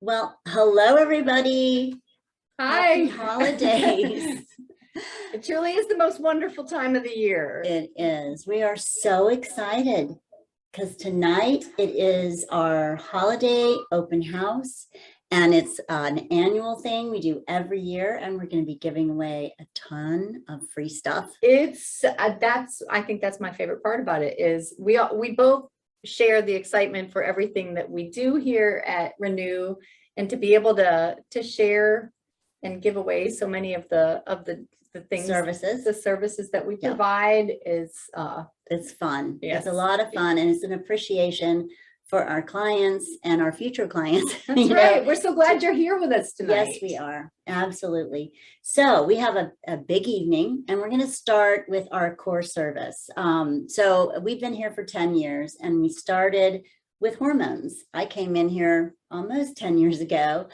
Well, hello, everybody. Happy Hi. holidays. It truly is the most wonderful time of the year. It is. We are so excited because tonight it is our holiday open house, and it's an annual thing we do every year, and we're going to be giving away a ton of free stuff. I think that's my favorite part about it is we both share the excitement for everything that we do here at Renew, and to be able to share and give away so many of the things, the services that we provide is it's fun. Yes. It's a lot of fun, and it's an appreciation for our clients and our future clients. That's right. We're so glad you're here with us tonight. Yes, we are. Absolutely. So we have a big evening, and we're going to start with our core service. So we've been here for 10 years, and we started with hormones. I came in here almost 10 years ago,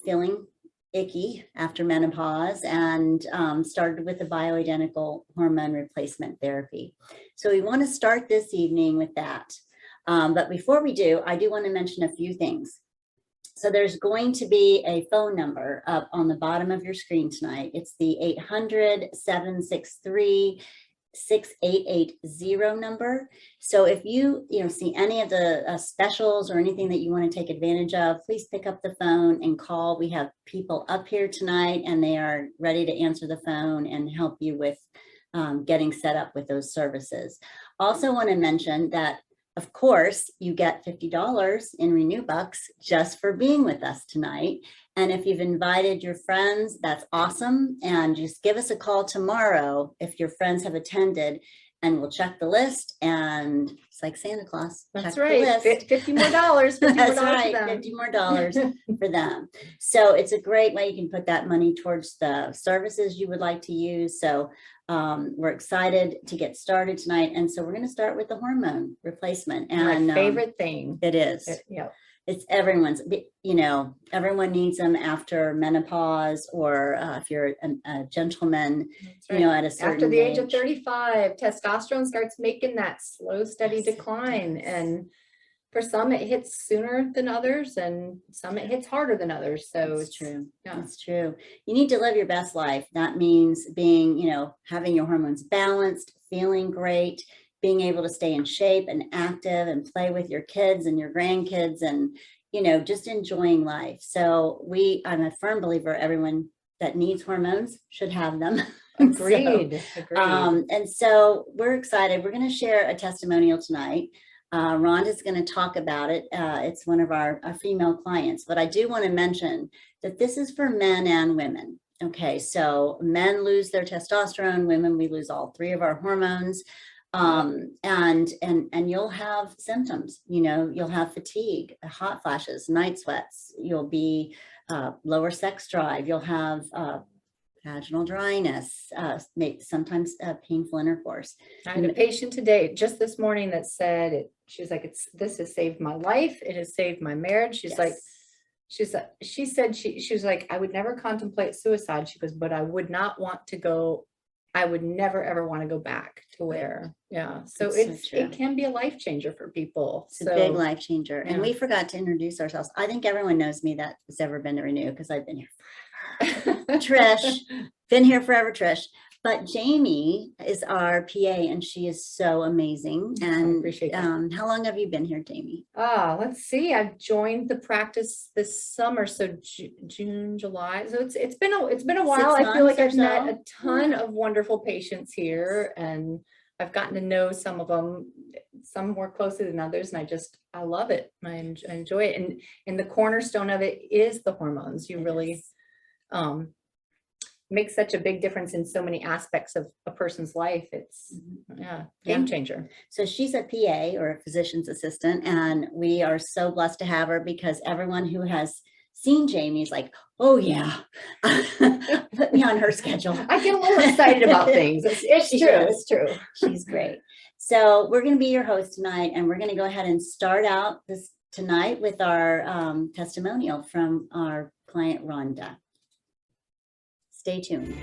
feeling icky after menopause, and started with a bioidentical hormone replacement therapy. So we want to start this evening with that. But before we do, I do want to mention a few things. So there's going to be a phone number up on the bottom of your screen tonight. It's the 800-763-6880 number. So if you see any of the specials or anything that you want to take advantage of, please pick up the phone and call. We have people up here tonight, and they are ready to answer the phone and help you with getting set up with those services. Also want to mention that, of course, you get $50 in Renew Bucks just for being with us tonight. And if you've invited your friends, that's awesome. And just give us a call tomorrow if your friends have attended, and we'll check the list. And it's like Santa Claus. That's right. $50 more. That's right. $50 more for them. So it's a great way you can put that money towards the services you would like to use. So we're excited to get started tonight. And so we're going to start with the hormone replacement. And my favorite thing. It is. It's everyone's, everyone needs them after menopause, or if you're a gentleman, right. At a certain after the age of 35, testosterone starts making that slow, steady decline. And for some, it hits sooner than others, and some it hits harder than others. So it's true. Yeah, it's true. You need to live your best life. That means being, having your hormones balanced, feeling great, being able to stay in shape and active and play with your kids and your grandkids, and, just enjoying life. So I'm a firm believer everyone that needs hormones should have them. Agreed. And so we're excited. We're going to share a testimonial tonight. Rhonda is going to talk about it. It's one of our female clients, but I do want to mention that this is for men and women. Okay, so men lose their testosterone, women, we lose all three of our hormones. And you'll have symptoms, you'll have fatigue, hot flashes, night sweats, you'll be lower sex drive, you'll have vaginal dryness, sometimes painful intercourse. I had a patient today, just this morning, that said she was like, this has saved my life. It has saved my marriage. She said she was like, I would never contemplate suicide. She goes, but I would not want to go. I would never, ever want to go back to where, So it can be a life changer for people. It's a big life changer. Yeah. And we forgot to introduce ourselves. I think everyone knows me that has ever been to Renew, because I've been here forever. Trish, been here forever, Trish. But Jamie is our PA, and she is so amazing. And I appreciate that. How long have you been here, Jamie? Let's see. I've joined the practice this summer, so June, July. So it's been a while. I feel like I've met a ton of wonderful patients here, and I've gotten to know some of them, some more closely than others, and I love it. I enjoy it, and the cornerstone of it is the hormones. You really make such a big difference in so many aspects of a person's life. It's game changer. So she's a PA, or a physician's assistant, and we are so blessed to have her, because everyone who has seen Jamie is like, oh yeah, put me on her schedule. I get a little excited about things. It's true. She's great. So we're going to be your host tonight, and we're going to go ahead and start out this tonight with our testimonial from our client, Rhonda. Stay tuned.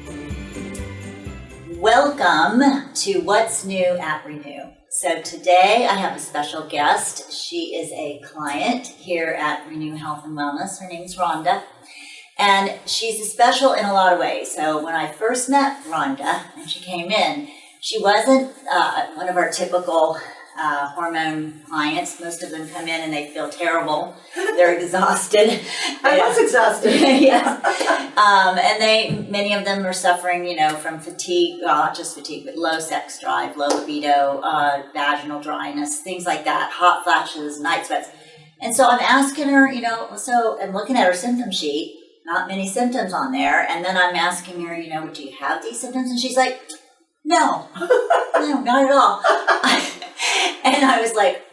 Welcome to What's New at Renew. So today I have a special guest. She is a client here at Renew Health and Wellness. Her name's Rhonda. And she's special in a lot of ways. So when I first met Rhonda and she came in, she wasn't one of our typical hormone clients. Most of them come in and they feel terrible. They're exhausted. I was exhausted. Yes. And many of them are suffering, from fatigue, well, not just fatigue, but low sex drive, low libido, vaginal dryness, things like that, hot flashes, night sweats. And so I'm asking her, so I'm looking at her symptom sheet, not many symptoms on there. And then I'm asking her, do you have these symptoms? And she's like, no, no, not at all. And I was like,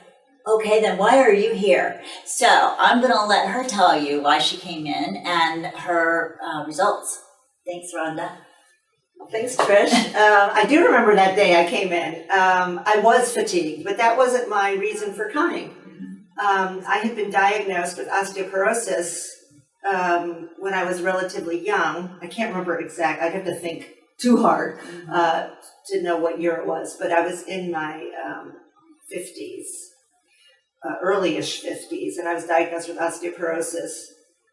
okay, then why are you here? So I'm going to let her tell you why she came in and her results. Thanks, Rhonda. Thanks, Trish. I do remember that day I came in. I was fatigued, but that wasn't my reason for coming. I had been diagnosed with osteoporosis when I was relatively young. I can't remember exact. I'd have to think too hard to know what year it was, but I was in my 50s, early-ish 50s, and I was diagnosed with osteoporosis,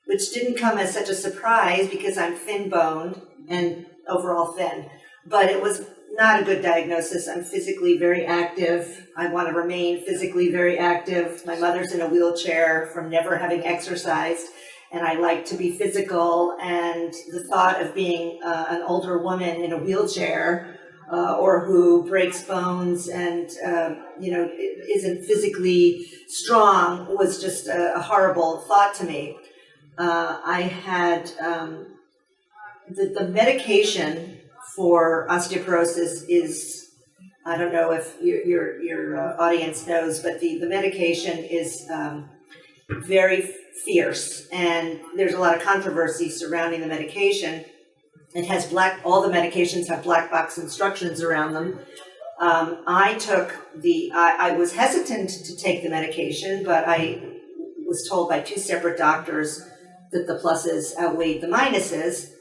which didn't come as such a surprise because I'm thin-boned and overall thin, but it was not a good diagnosis. I'm physically very active. I want to remain physically very active. My mother's in a wheelchair from never having exercised, and I like to be physical, and the thought of being an older woman in a wheelchair or who breaks bones and, isn't physically strong was just a horrible thought to me. I had the medication for osteoporosis is, I don't know if your audience knows, but the medication is very fierce, and there's a lot of controversy surrounding the medication. It has all the medications have black box instructions around them. I was hesitant to take the medication, but I was told by two separate doctors that the pluses outweighed the minuses.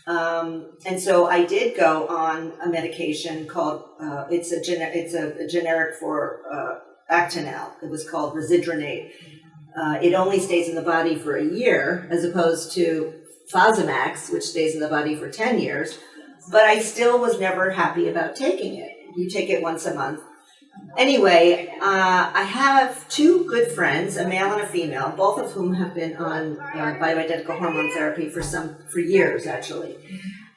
And so I did go on a medication called, it's a generic for Actonel. It was called Residronate. It only stays in the body for a year, as opposed to Fosamax, which stays in the body for 10 years, but I still was never happy about taking it. You take it once a month. Anyway, I have two good friends, a male and a female, both of whom have been on bioidentical hormone therapy for years, actually.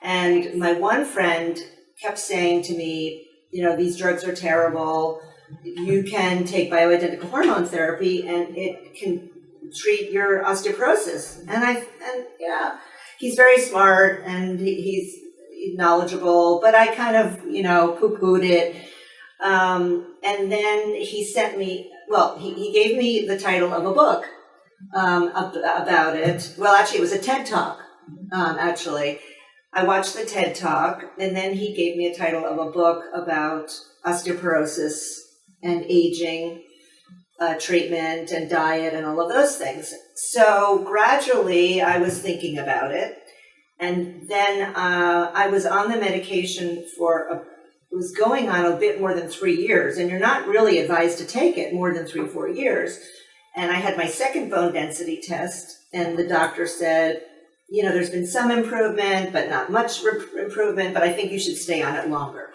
And my one friend kept saying to me, these drugs are terrible. You can take bioidentical hormone therapy and it can treat your osteoporosis. And he's very smart and he's knowledgeable, but I kind of, poo-pooed it. And then he sent me, he gave me the title of a book about it. Well, actually, it was a TED Talk, actually. I watched the TED Talk, and then he gave me a title of a book about osteoporosis and aging, treatment and diet and all of those things. So gradually I was thinking about it. And then I was on the medication it was going on a bit more than 3 years. And you're not really advised to take it more than 3-4 years. And I had my second bone density test. And the doctor said, there's been some improvement, but not much improvement, but I think you should stay on it longer.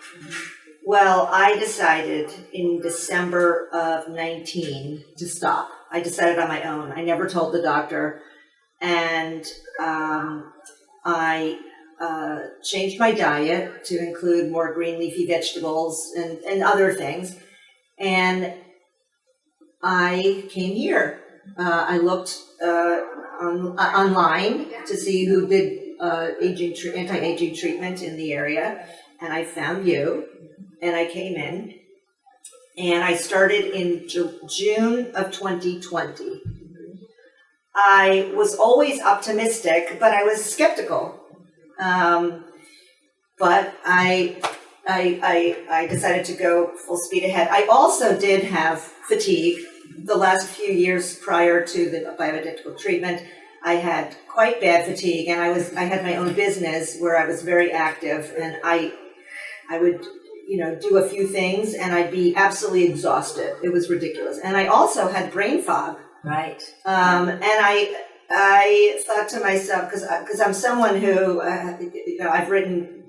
Well, I decided in December of 19 to stop. I decided on my own. I never told the doctor. And I changed my diet to include more green leafy vegetables and other things. And I came here. I looked online to see who did anti-aging treatment in the area. And I found you. And I came in, and I started in June of 2020. I was always optimistic, but I was skeptical. But I decided to go full speed ahead. I also did have fatigue the last few years prior to the bioidentical treatment. I had quite bad fatigue, and I had my own business where I was very active, and I would do a few things and I'd be absolutely exhausted. It was ridiculous. And I also had brain fog. Right. And I thought to myself, because I'm someone who, I've written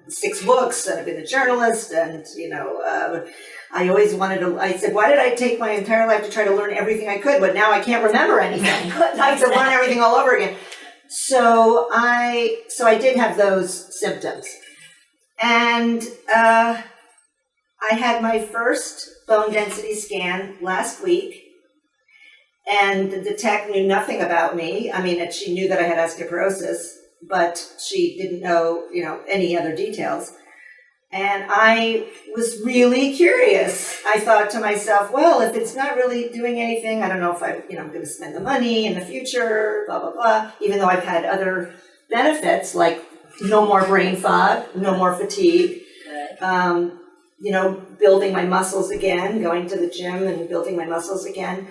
6 books, and I've been a journalist, and, I always I said, why did I take my entire life to try to learn everything I could, but now I can't remember anything. I have to learn everything all over again. So I did have those symptoms. And I had my first bone density scan last week, and the tech knew nothing about me. I mean, she knew that I had osteoporosis, but she didn't know, any other details. And I was really curious. I thought to myself, well, if it's not really doing anything, I don't know if I'm going to spend the money in the future, blah, blah, blah, even though I've had other benefits like no more brain fog, no more fatigue, building my muscles again, going to the gym and building my muscles again.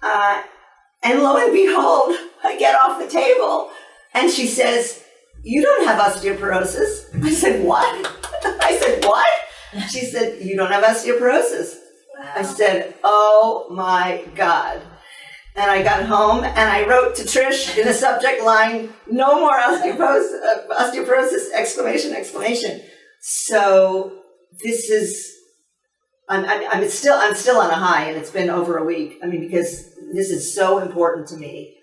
And lo and behold, I get off the table and she says, you don't have osteoporosis. I said, what? I said, what? She said, you don't have osteoporosis. Wow. I said, oh my God. And I got home and I wrote to Trish in the subject line, no more osteoporosis, exclamation, exclamation. So this is, I'm still on a high, and it's been over a week. I mean, because this is so important to me.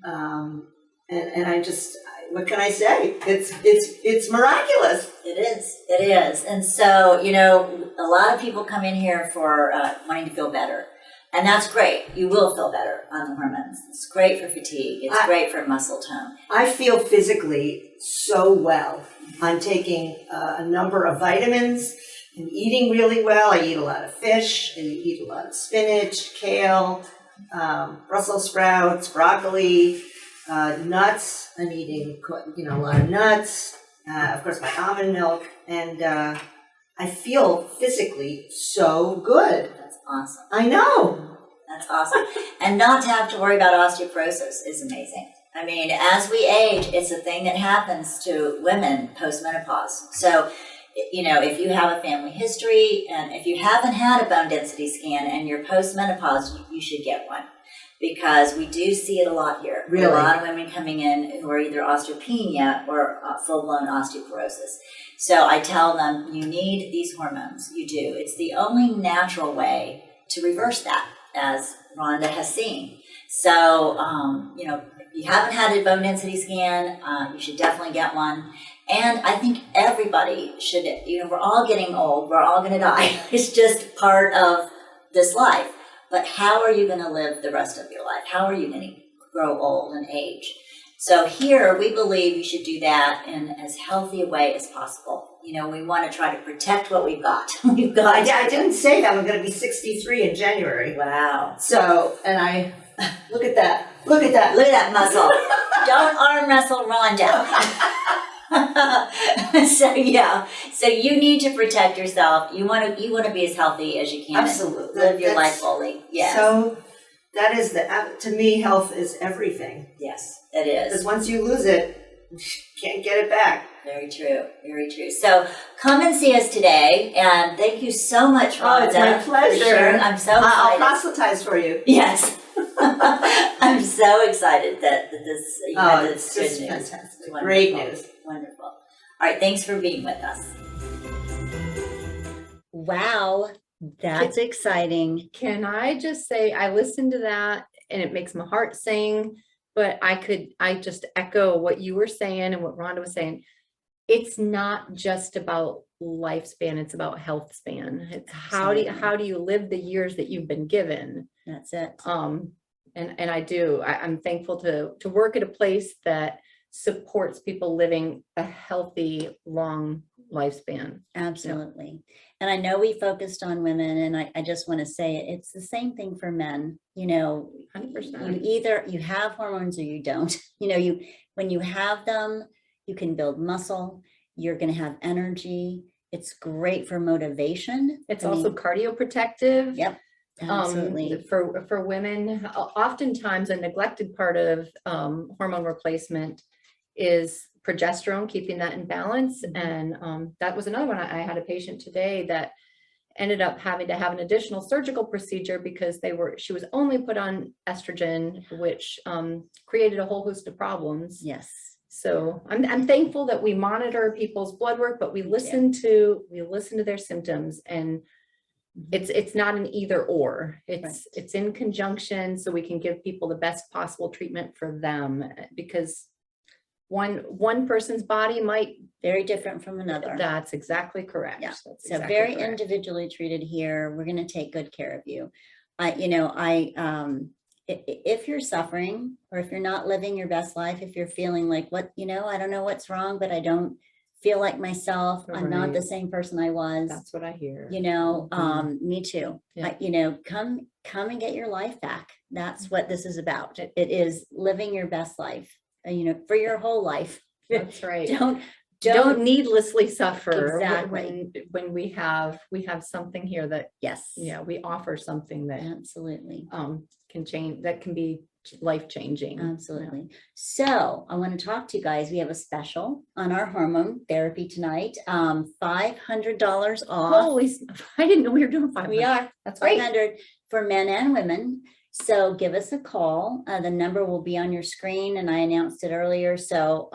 And I just, what can I say? It's miraculous. It is. And so, a lot of people come in here for wanting to feel better. And that's great. You will feel better on the hormones. It's great for fatigue. It's great for muscle tone. I feel physically so well. I'm taking a number of vitamins. I'm eating really well. I eat a lot of fish. I eat a lot of spinach, kale, Brussels sprouts, broccoli, nuts. I'm eating, a lot of nuts. Of course, my almond milk. And I feel physically so good. That's awesome. I know. That's awesome. And not to have to worry about osteoporosis is amazing. I mean, as we age, it's a thing that happens to women post-menopause. So, if you have a family history, and if you haven't had a bone density scan and you're post-menopause, you should get one. Because we do see it a lot here. Really? A lot of women coming in who are either osteopenia or full-blown osteoporosis. So I tell them, you need these hormones. You do. It's the only natural way to reverse that, as Rhonda has seen. So, if you haven't had a bone density scan, you should definitely get one. And I think everybody should, we're all getting old. We're all going to die. It's just part of this life. But how are you going to live the rest of your life? How are you going to grow old and age? So here, we believe you should do that in as healthy a way as possible. We want to try to protect what we've got. We've got. I didn't say that I'm going to be 63 in January. Wow. So, and I, look at that. Look at that. Look at that muscle. Don't arm wrestle Rhonda. So you need to protect yourself. You want to be as healthy as you can. Absolutely. Live your life fully. Yes. So that is to me, health is everything. Yes, it is. Because once you lose it, you can't get it back. Very true. Very true. So come and see us today, and thank you so much, Rhonda. Oh, it's my pleasure. I'm so excited. I'll proselytize for you. Yes. I'm so excited that this. It's good just news. fantastic. Wonderful. Great news. Wonderful. All right. Thanks for being with us. Wow. That's exciting. Can I just say, I listened to that and it makes my heart sing, but I just echo what you were saying and what Rhonda was saying. It's not just about lifespan, it's about health span. It's how do you live the years that you've been given? That's it. And I'm thankful to work at a place that supports people living a healthy, long lifespan. Absolutely. And I know we focused on women, and I just want to say it's the same thing for men. 100%. You have hormones or you don't. When you have them, you can build muscle. You're going to have energy. It's great for motivation. It's also cardioprotective. Yep. Absolutely. For women, oftentimes a neglected part of hormone replacement is progesterone, keeping that in balance. And that was another one. I had a patient today that ended up having to have an additional surgical procedure because she was only put on estrogen, which created a whole host of problems. Yes. So I'm thankful that we monitor people's blood work, but we listen to their symptoms, and it's not an either or. It's in conjunction, so we can give people the best possible treatment for them, because one person's body might very different from another. That's exactly correct. Yeah. That's So exactly very correct. individually treated here. We're going to take good care of you. If you're suffering, or if you're not living your best life, if you're feeling like I don't know what's wrong, but I don't feel like myself. I'm not the same person I was. That's what I hear. Me too. Yeah. Come and get your life back. That's what this is about. It is living your best life, for your whole life. That's right. Don't needlessly suffer. Exactly. When we have something here that, yes. Yeah, we offer something that absolutely can change, that can be life-changing. Absolutely. Yeah. So I want to talk to you guys. We have a special on our hormone therapy tonight. $500 off. Holy, I didn't know we were doing 500. We are. That's great. 500 for men and women. So give us a call. The number will be on your screen, and I announced it earlier. So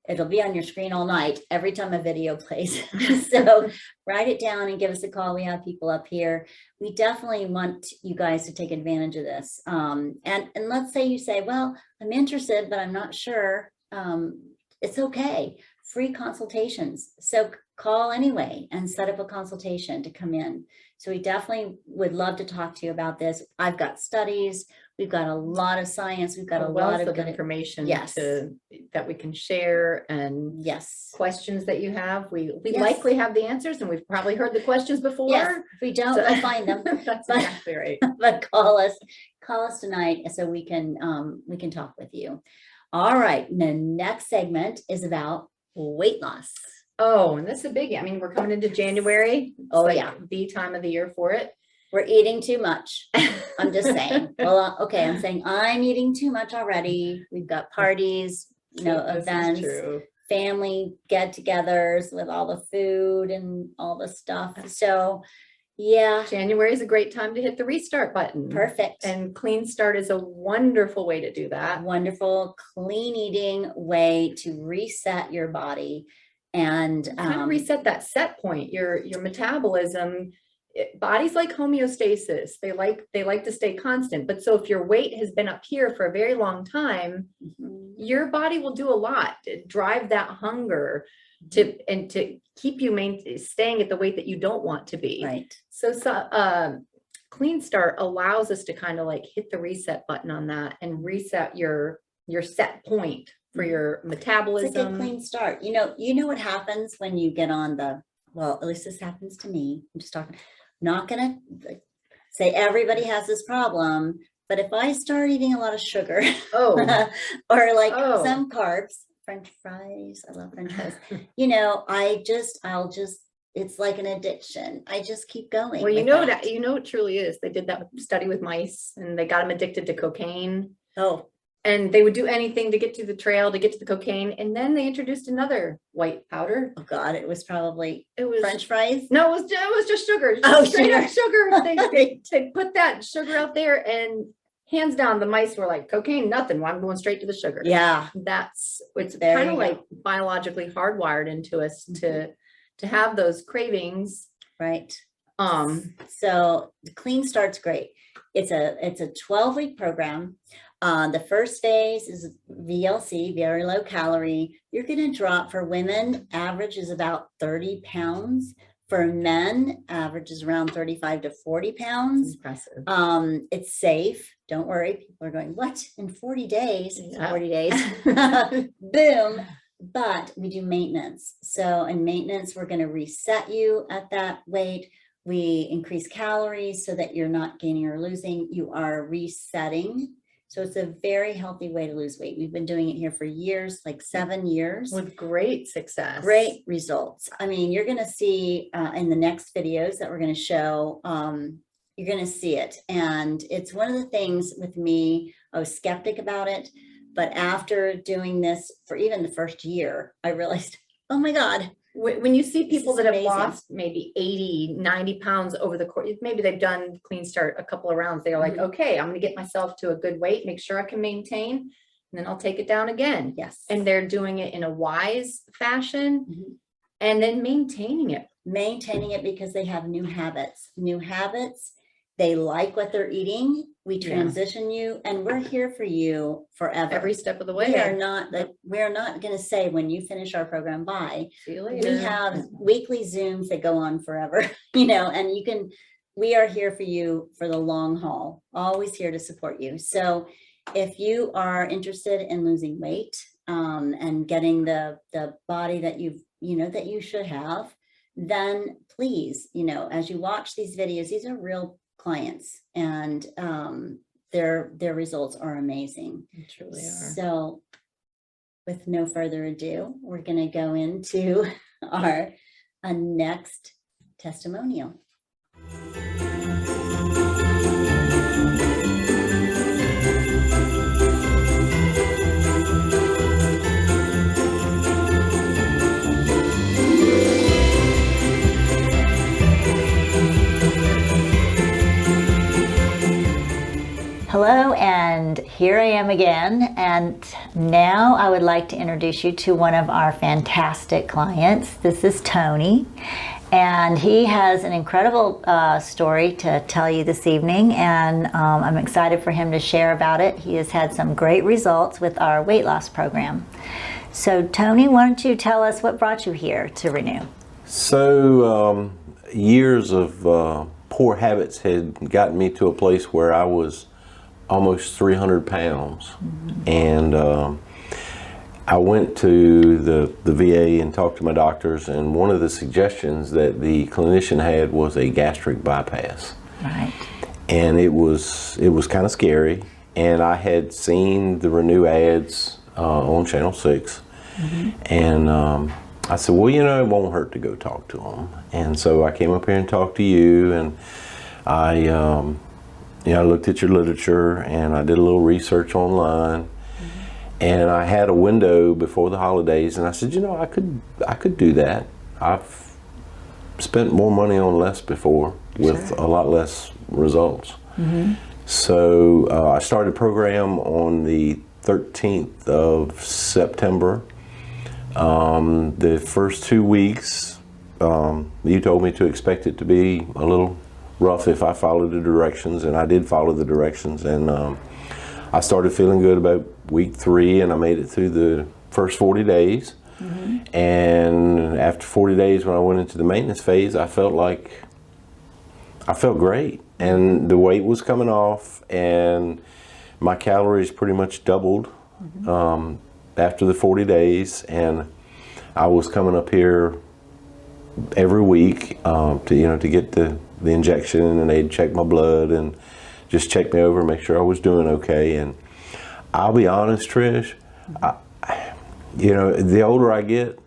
it'll be on your screen all night, every time a video plays. So write it down and give us a call. We have people up here. We definitely want you guys to take advantage of this. And let's say you say, well, I'm interested, but I'm not sure. It's okay. Free consultations. So call anyway and set up a consultation to come in. So we definitely would love to talk to you about this. I've got studies. We've got a lot of science. We've got a lot of good information yes. that we can share, and yes, questions that you have. We yes. likely have the answers, and we've probably heard the questions before. Yes. If we don't, we'll find them. That's exactly right. But call us tonight so we can talk with you. All right. The next segment is about weight loss. Oh, and this is a biggie. I mean, we're coming into January. It's the time of the year for it. We're eating too much. I'm just saying. Well, okay. I'm saying I'm eating too much already. We've got parties, events, family get-togethers with all the food and all the stuff. So, yeah. January is a great time to hit the restart button. Perfect. And Clean Start is a wonderful way to do that. Wonderful, clean eating way to reset your body and kind of reset that set point, your metabolism. Bodies like homeostasis. They like to stay constant. But so if your weight has been up here for a very long time, your body will do a lot to drive that hunger to keep you staying at the weight that you don't want to be. Right. So Clean Start allows us to kind of like hit the reset button on that and reset your set point for your metabolism. It's a good clean start. You know what happens when you get on well, at least this happens to me. I'm just talking. Not gonna say everybody has this problem, but if I start eating a lot of sugar or some carbs, French fries, I love French fries, I'll just, it's like an addiction. I just keep going. Well, it truly is. They did that study with mice and they got them addicted to cocaine. Oh. And they would do anything to get to the trail, to get to the cocaine. And then they introduced another white powder. Oh God, it was French fries. No, it was just sugar. Straight up sugar. They put that sugar out there, and hands down, the mice were like, cocaine, nothing. Well, I'm going straight to the sugar. Yeah. It's kind of like biologically hardwired into us to have those cravings. Right. So the Clean Start's great. It's a 12-week program. The first phase is VLC, very low calorie. You're going to drop, for women, average is about 30 pounds. For men, average is around 35 to 40 pounds. Impressive. It's safe. Don't worry. People are going, what? In 40 days? Yeah. 40 days. Boom. But we do maintenance. So in maintenance, we're going to reset you at that weight. We increase calories so that you're not gaining or losing. You are resetting. So it's a very healthy way to lose weight. We've been doing it here for years, like 7 years. With great success. Great results. I mean, you're going to see in the next videos that we're going to show, you're going to see it. And it's one of the things with me, I was skeptic about it, But after doing this for even the first year, I realized, oh my God. When you see people that have amazing. lost maybe 80, 90 pounds over the course, maybe they've done Clean Start a couple of rounds, they're like, okay, I'm going to get myself to a good weight, make sure I can maintain, and then I'll take it down again. Yes. And they're doing it in a wise fashion and then maintaining it. Maintaining it because they have new habits. They like what they're eating. We transition you, and we're here for you forever. Every step of the way. We're not going to say when you finish our program, bye. See you later. We have weekly Zooms that go on forever, and we are here for you for the long haul, always here to support you. So if you are interested in losing weight, and getting the body that that you should have, then please, as you watch these videos, these are real clients, and their results are amazing. They truly are. So with no further ado, we're going to go into our next testimonial. Hello, and here I am again, and now I would like to introduce you to one of our fantastic clients. This is Tony, and he has an incredible story to tell you this evening, and I'm excited for him to share about it. He has had some great results with our weight loss program. So Tony, why don't you tell us what brought you here to Renew? So years of poor habits had gotten me to a place where I was almost 300 pounds. And I went to the VA and talked to my doctors, and one of the suggestions that the clinician had was a gastric bypass. Right. And it was kind of scary, and I had seen the Renew ads on Channel 6, and I said, well, it won't hurt to go talk to them. And so I came up here and talked to you, and I looked at your literature, and I did a little research online, and I had a window before the holidays, and I said, I could do that. I've spent more money on less before with a lot less results. So I started a program on the 13th of September. The first 2 weeks, you told me to expect it to be a little rough if I followed the directions, and I did follow the directions, and I started feeling good about week 3, and I made it through the first 40 days. And after 40 days, when I went into the maintenance phase, I felt great, and the weight was coming off, and my calories pretty much doubled after the 40 days, and I was coming up here every week to get the injection, and they'd check my blood and just check me over, make sure I was doing okay. And I'll be honest, Trish, the older I get,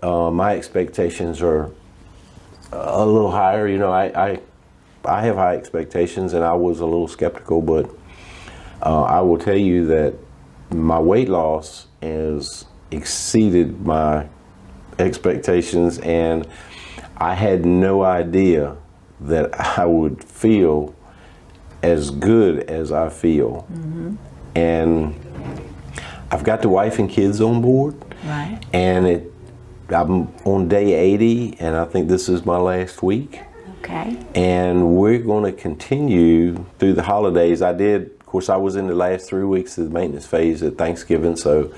my expectations are a little higher. I have high expectations, and I was a little skeptical, but I will tell you that my weight loss has exceeded my expectations, and I had no idea that I would feel as good as I feel. And I've got the wife and kids on board, Right. and I'm on day 80, and I think this is my last week. Okay. And we're going to continue through the holidays. Of course, I was in the last 3 weeks of the maintenance phase at Thanksgiving, so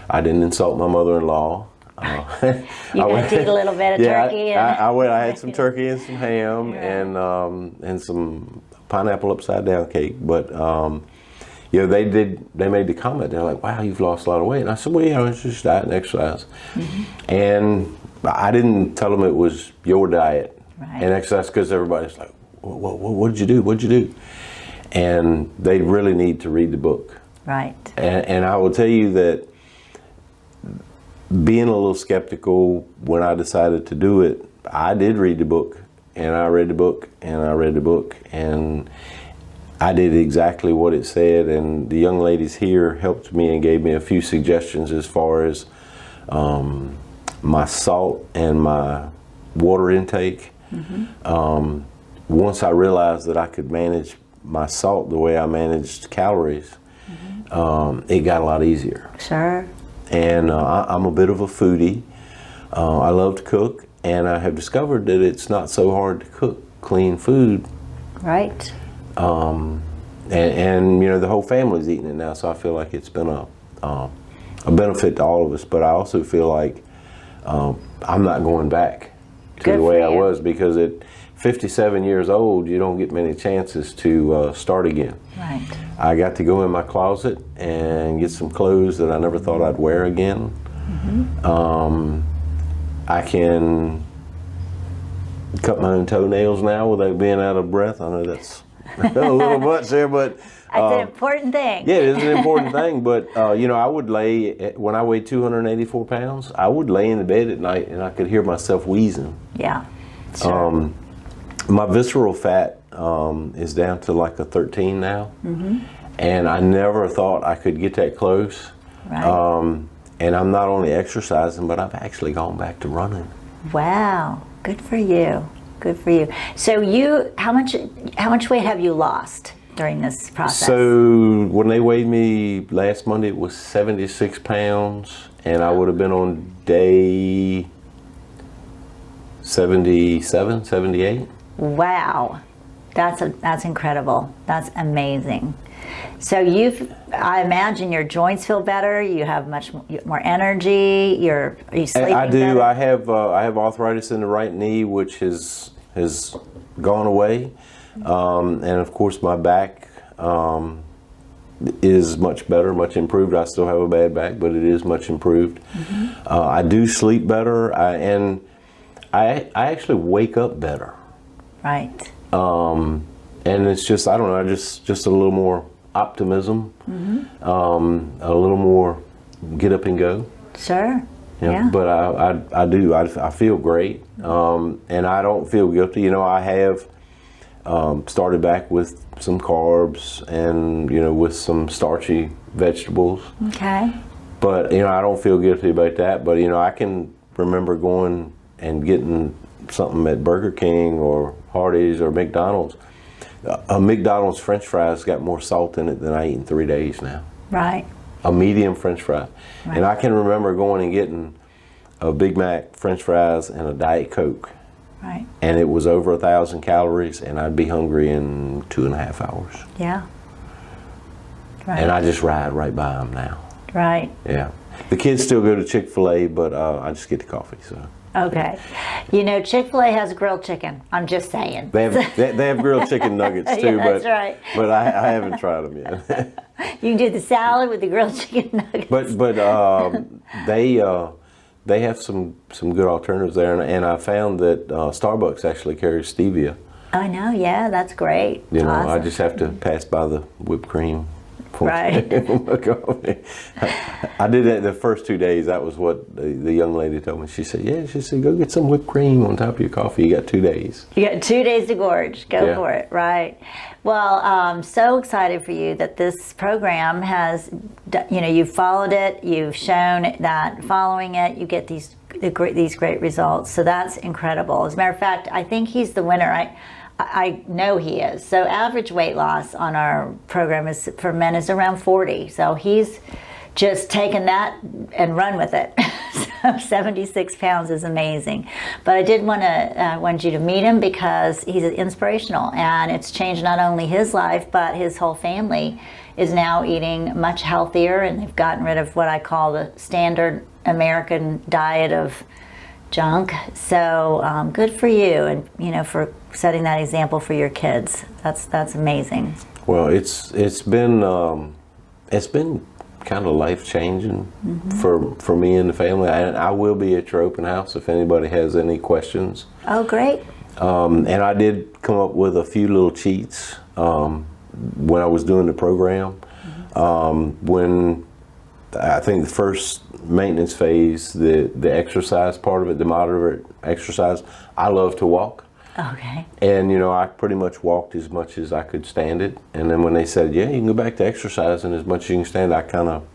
I didn't insult my mother-in-law. You got to eat a little bit of turkey. I had some turkey and some ham, and some pineapple upside down cake. But they made the comment. They're like, "Wow, you've lost a lot of weight." And I said, "Well, it's just diet and exercise." And I didn't tell them it was your diet and exercise, because everybody's like, what did you do? What'd you do? And they really need to read the book. Right. And I will tell you that being a little skeptical when I decided to do it, I did read the book, and I read the book, and I read the book, and I did exactly what it said, and the young ladies here helped me and gave me a few suggestions as far as my salt and my water intake. Once I realized that I could manage my salt the way I managed calories, it got a lot easier. Sure. And I'm a bit of a foodie. I love to cook, and I have discovered that it's not so hard to cook clean food. Right. And you know, the whole family's eating it now, so I feel like it's been a benefit to all of us. But I also feel like I'm not going back to Good the way for I you. was, because at 57 years old, you don't get many chances to start again. Right. I got to go in my closet and get some clothes that I never thought I'd wear again. I can cut my own toenails now without being out of breath. I know that's a little much there, but That's an important thing. yeah, it is an important thing. But you know, I would lay, when I weighed 284 pounds, I would lay in the bed at night and I could hear myself wheezing. Yeah. Sure. My visceral fat is down to like a 13 now, and I never thought I could get that close. Right. And I'm not only exercising, but I've actually gone back to running. Wow. Good for you. Good for you. So how much weight have you lost during this process? So when they weighed me last Monday, it was 76 pounds, and I would have been on day 77, 78. Wow. That's incredible. That's amazing. So I imagine your joints feel better. You have much more energy. Are you sleeping I do. better? I have arthritis in the right knee, which has gone away, and of course my back is much better, much improved. I still have a bad back, but it is much improved. I do sleep better, and I actually wake up better. Right. And it's just, I don't know, just a little more optimism, a little more get up and go. Sure. You know, Yeah. But I feel great, and I don't feel guilty. You know, I have started back with some carbs and, you know, with some starchy vegetables. Okay. But, you know, I don't feel guilty about that. But, you know, I can remember going and getting something at Burger King or Hardee's or McDonald's. A McDonald's French fries got more salt in it than I eat in 3 days now. Right. A medium French fry. Right. And I can remember going and getting a Big Mac French fries and a Diet Coke. Right. And it was over 1,000 calories, and I'd be hungry in 2.5 hours. Yeah. Right. And I just ride right by them now. Right. Yeah. The kids still go to Chick-fil-A, but I just get the coffee. So Okay. You know, Chick-fil-A has grilled chicken. I'm just saying. they have grilled chicken nuggets too, Yeah, that's right. but I haven't tried them yet. You can do the salad with the grilled chicken nuggets. But they have some good alternatives there, and I found that Starbucks actually carries stevia. I know. Yeah, that's great. You know, I Awesome. just have to pass by the whipped cream. Right. I did that the first 2 days. That was what the young lady told me. She said, "Yeah," she said, "Go get some whipped cream on top of your coffee. You got 2 days." You got 2 days to gorge. Go Yeah. for it. Right. Well, I'm so excited for you that this program has, you know, you've followed it. You've shown that following it, you get these great results. So that's incredible. As a matter of fact, I think he's the winner. I know he is. So average weight loss on our program for men is around 40. So he's just taken that and run with it. So 76 pounds is amazing. But I did want you to meet him because he's inspirational, and it's changed not only his life, but his whole family is now eating much healthier, and they've gotten rid of what I call the standard American diet of junk. So good for you, and you know, for setting that example for your kids. That's amazing. Well, it's been kind of life changing for me and the family. And I will be at your open house if anybody has any questions. Oh, great. And I did come up with a few little cheats when I was doing the program. When I think the first maintenance phase, the exercise part of it, the moderate exercise, I love to walk. Okay. And, you know, I pretty much walked as much as I could stand it. And then when they said, yeah, you can go back to exercising as much as you can stand, I kind of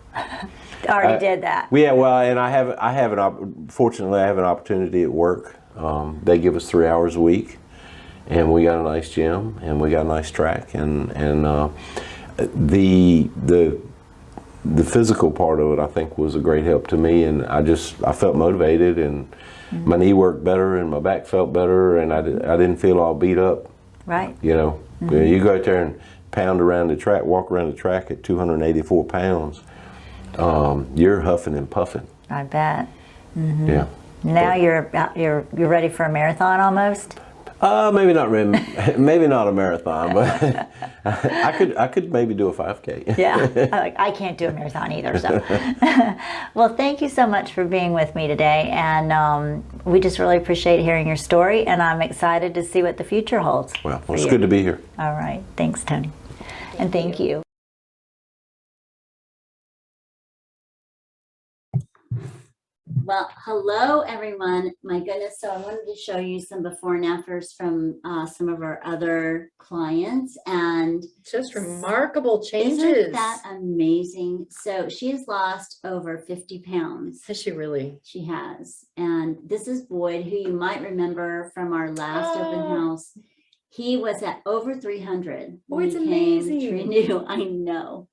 Already did that. Yeah, well, and fortunately, I have an opportunity at work. They give us 3 hours a week, and we got a nice gym, and we got a nice track, and the physical part of it, I think, was a great help to me, and I felt motivated, and my knee worked better, and my back felt better, and I didn't feel all beat up. Right. You know, you go out there and pound around the track, walk around the track at 284 pounds. You're huffing and puffing. I bet. Yeah. Now you're ready for a marathon almost. Maybe not a marathon, but I could maybe do a 5K. Yeah, I can't do a marathon either. So, well, thank you so much for being with me today, and we just really appreciate hearing your story, and I'm excited to see what the future holds. Well, it's good to be here. All right, thanks, Tony, and thank you. Well, hello everyone. My goodness, so I wanted to show you some before and afters from some of our other clients, and just remarkable changes. Isn't that amazing? So she has lost over 50 pounds. Has she really? She has. And this is Boyd, who you might remember from our last open house. He was at over 300 when Boyd's he came amazing. to Renew. I know.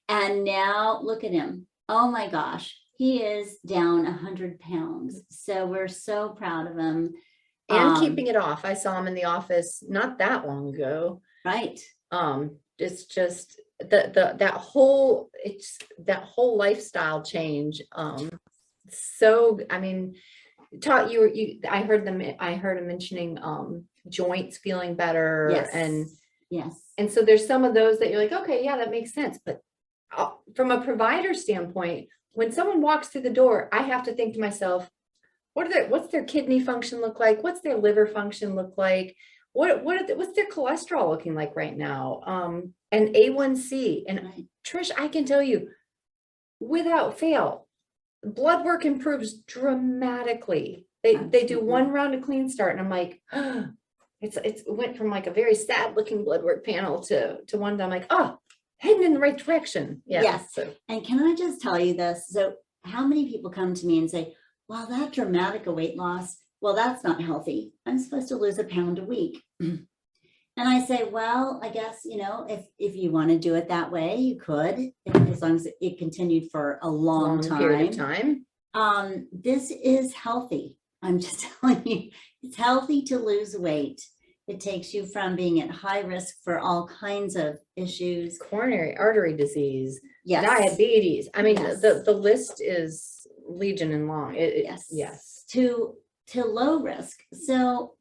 And now look at him. Oh my gosh. He is down 100 pounds. So we're so proud of him. And keeping it off. I saw him in the office not that long ago. Right. It's just that whole lifestyle change. So I mean, I heard him mentioning joints feeling better. Yes. And so there's some of those that you're like, okay, yeah, that makes sense. But from a provider standpoint, when someone walks through the door, I have to think to myself, what's their kidney function look like? What's their liver function look like? What's their cholesterol looking like right now? And A1C. And Right. Trish, I can tell you, without fail, blood work improves dramatically. They do Absolutely. one round of clean start, and I'm like, it went from like a very sad looking blood work panel to one that I'm like, oh, heading in the right direction. Yeah. Yes. So. And can I just tell you this? So how many people come to me and say, wow, that dramatic a weight loss, well, that's not healthy. I'm supposed to lose a pound a week. And I say, well, I guess, you know, if you want to do it that way, you could, as long as it continued for a long period of time. This is healthy. I'm just telling you, it's healthy to lose weight. It takes you from being at high risk for all kinds of issues. Coronary artery disease, Yes. diabetes. I mean, Yes. the list is legion and long. Yes. To low risk. So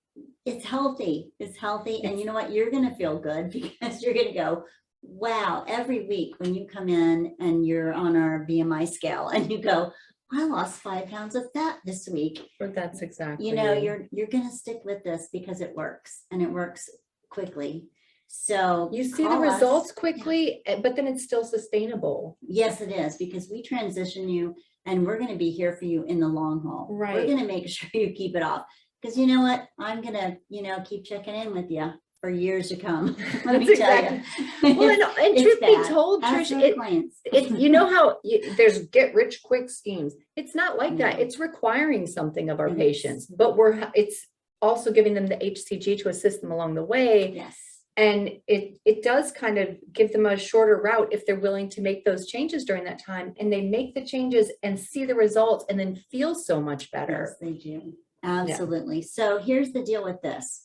it's healthy. It's healthy. And you know what? You're going to feel good because you're going to go, wow, every week when you come in and you're on our BMI scale and you go, I lost 5 pounds of fat this week. That's exactly. You know, you're going to stick with this because it works, and it works quickly. So you see the call us. results quickly, but then it's still sustainable. Yes, it is, because we transition you, and we're going to be here for you in the long haul. Right. We're going to make sure you keep it off, because you know what? I'm going to, keep checking in with you for years to come. Let me tell you. Well, and It's truth be bad. told, Ask Trish, our clients. you know how there's get rich quick schemes. It's not like that. No. It's requiring something of our Yes. patients, but it's also giving them the HCG to assist them along the way. Yes. And it does kind of give them a shorter route if they're willing to make those changes during that time, and they make the changes and see the results and then feel so much better. Yes, they do. Absolutely. So here's the deal with this.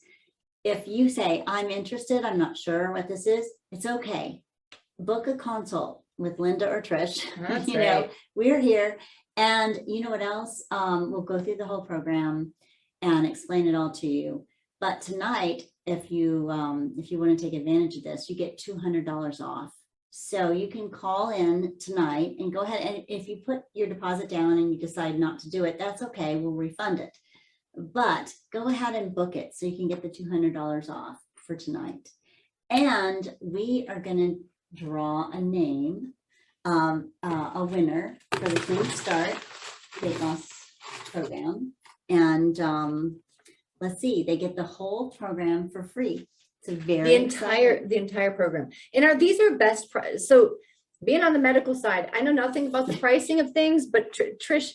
If you say, I'm interested, I'm not sure what this is, it's okay. Book a consult with Linda or Trish. That's you know, we're here. And you know what else? We'll go through the whole program and explain it all to you. But tonight, if you want to take advantage of this, you get $200 off. So you can call in tonight and go ahead. And if you put your deposit down and you decide not to do it, that's okay. We'll refund it. But go ahead and book it so you can get the $200 off for tonight. And we are going to draw a name, a winner for the Clean Start Weight Loss Program. And let's see, they get the whole program for free. It's a very The entire program. And these are best price. So being on the medical side, I know nothing about the pricing of things, but Trish,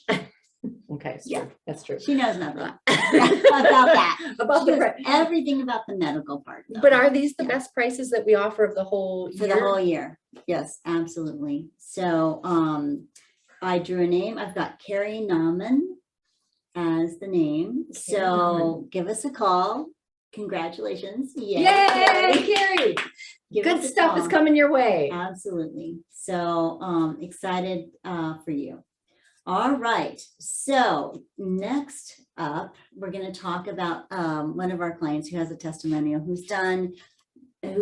okay, it's Yeah. true. That's true. She knows nothing about that. About She the knows price. everything about the medical part. though. But are these the Yeah. best prices that we offer of the whole For year? the whole year. Yes, absolutely. So I drew a name. I've got Carrie Nauman as the name. So give us a call. Congratulations. Yay, Carrie. Carrie. Give Good us a stuff is call. coming your way. Absolutely. So excited for you. All right. So next up, we're going to talk about one of our clients who has a testimonial who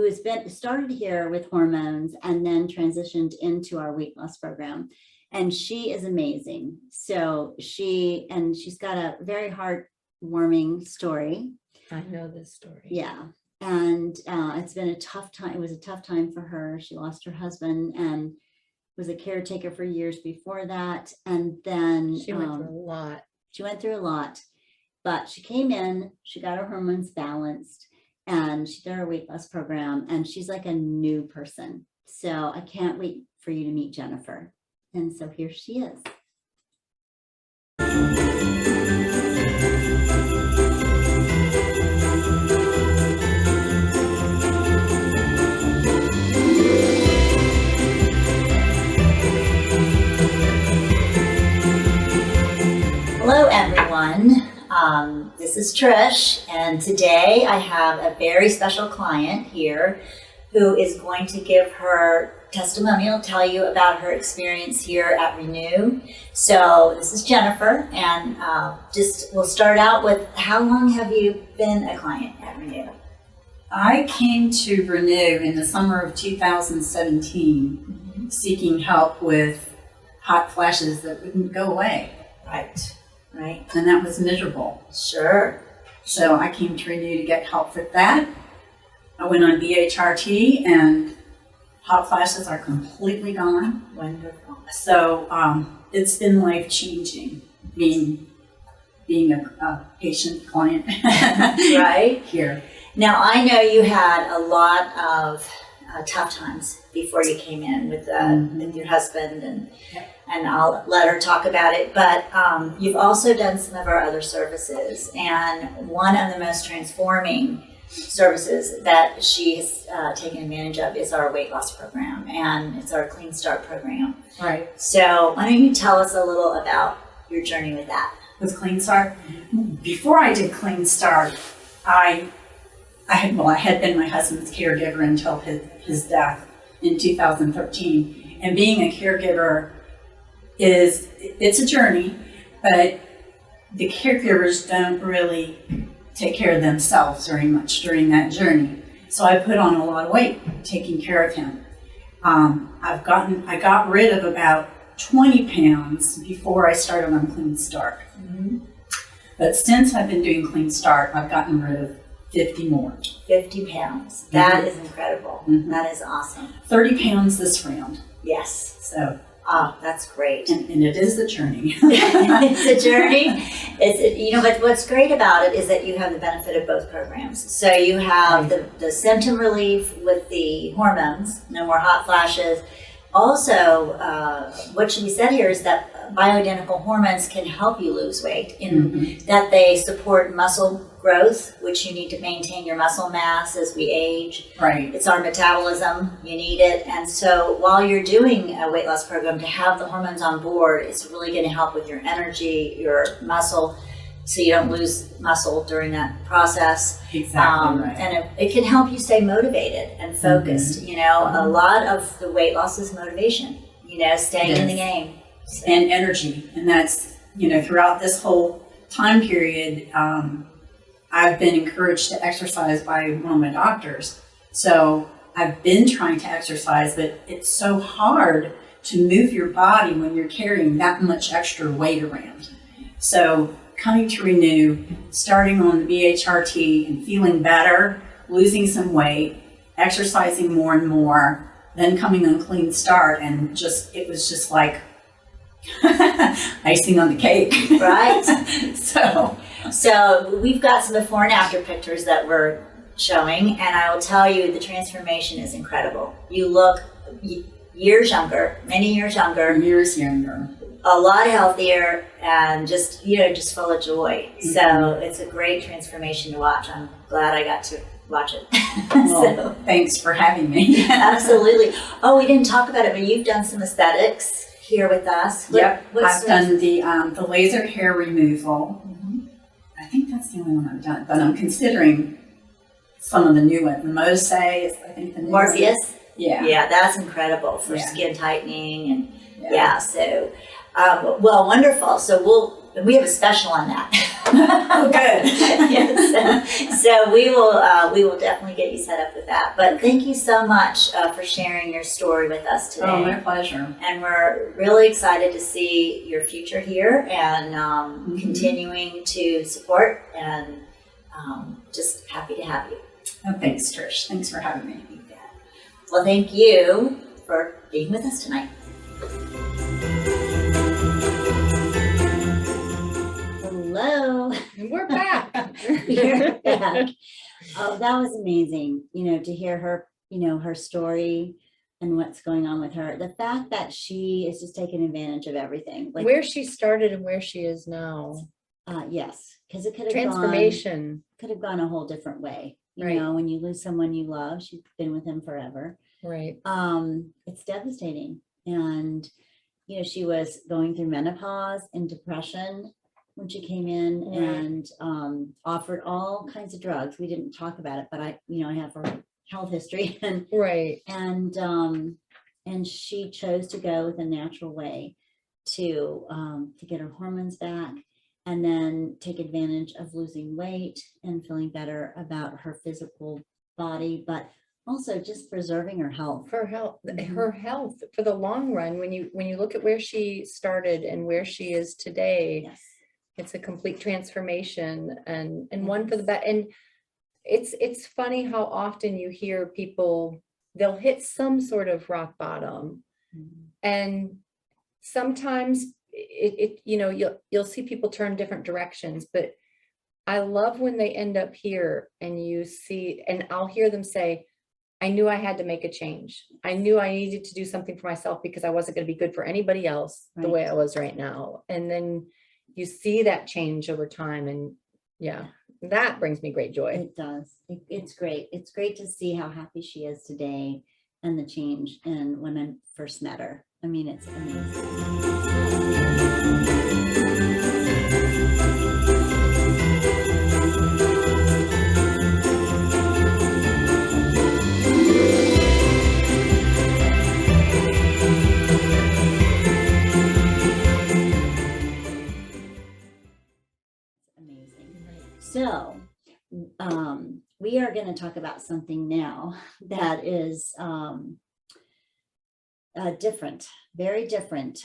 has been started here with hormones and then transitioned into our weight loss program. And she is amazing. So she's got a very heartwarming story. I know this story. Yeah. And it's been a tough time. It was a tough time for her. She lost her husband and was a caretaker for years before that. And then She went through a lot. She went through a lot, but she came in, she got her hormones balanced, and she did her weight loss program, and she's like a new person. So I can't wait for you to meet Jennifer. And so here she is. Hello, everyone. This is Trish, and today I have a very special client here who is going to give her testimonial, tell you about her experience here at Renew. So this is Jennifer, and we'll start out with, how long have you been a client at Renew? I came to Renew in the summer of 2017, seeking help with hot flashes that wouldn't go away. Right. And that was miserable. Sure. So I came to Renew to get help with that. I went on BHRT and hot flashes are completely gone. Wonderful. So it's been life-changing being a patient client Right. here. Now, I know you had a lot of tough times before you came in with your husband, and I'll let her talk about it. But you've also done some of our other services, and one of the most transforming services that she has taken advantage of is our weight loss program, and it's our Clean Start program. Right. So why don't you tell us a little about your journey with that? With Clean Start, before I did Clean Start, I had been my husband's caregiver until his death in 2013. And being a caregiver it's a journey, but the caregivers don't really take care of themselves very much during that journey. So I put on a lot of weight taking care of him. I got rid of about 20 pounds before I started on Clean Start. Mm-hmm. But since I've been doing Clean Start, I've gotten rid of 50 more. 50 pounds. That is incredible. Mhm. That is awesome. 30 pounds this round. Yes. So, That's great. and it is a journey. It's a journey. But what's great about it is that you have the benefit of both programs. So you have the symptom relief with the hormones, no more hot flashes. Also, what should be said here is that bioidentical hormones can help you lose weight in that they support muscle growth, which you need to maintain your muscle mass as we age. Right. It's our metabolism, you need it. And so while you're doing a weight loss program, to have the hormones on board, it's really going to help with your energy, your muscle, so you don't lose muscle during that process. Exactly right. And it can help you stay motivated and focused. A lot of the weight loss is motivation, staying in the game. So. And energy. And that's, throughout this whole time period, I've been encouraged to exercise by one of my doctors. So I've been trying to exercise, but it's so hard to move your body when you're carrying that much extra weight around. So coming to Renew, starting on the BHRT and feeling better, losing some weight, exercising more and more, then coming on Clean Start, and it was just like icing on the cake. Right. So So we've got some before and after pictures that we're showing, and I will tell you the transformation is incredible. You look years younger, many years younger, a lot healthier, and just, you know, just full of joy. So it's a great transformation to watch. I'm glad I got to watch it. Well, thanks for having me. Absolutely. Oh, we didn't talk about it, but you've done some aesthetics here with us. I've done the laser hair removal. I think that's the only one I've done, but I'm considering some of the new ones. The Mose is, I think, the new Morpheus. one. Yeah. Yeah, that's incredible for Yeah. skin tightening and so well, wonderful. So we have a special on that. Oh, good. Yes. So we will definitely get you set up with that. But thank you so much for sharing your story with us today. Oh, my pleasure. And we're really excited to see your future here and continuing to support, and just happy to have you. Oh, thanks, Trish. Thanks for having me. Well, thank you for being with us tonight. Hello. And we're back. We're back. Oh, that was amazing, you know, to hear her, you know, her story and what's going on with her. The fact that she is just taking advantage of everything. Like, Where she started and where she is now. yes, because it could have Transformation. gone a whole different way. You Right. know, when you lose someone you love, she's been with him forever. Right. It's devastating. And, you know, she was going through menopause and depression when she came in, Right. and offered all kinds of drugs. We didn't talk about it, but I have her health history, Right. and she chose to go with a natural way to get her hormones back, and then take advantage of losing weight and feeling better about her physical body, but also just preserving her health. Her health, Mhm. her health for the long run, when you look at where she started and where she is today, Yes. it's a complete transformation and one for the better. And it's funny how often you hear people, they'll hit some sort of rock bottom, and sometimes it you know, you'll see people turn different directions, but I love when they end up here and you see, and I'll hear them say, I knew I had to make a change. I knew I needed to do something for myself because I wasn't going to be good for anybody else the way I was right now. And then you see that change over time, and that brings me great joy. It does. It's great. It's great to see how happy she is today and the change and when I first met her. I mean, it's amazing. Amazing. So, we are going to talk about something now that is different, very different.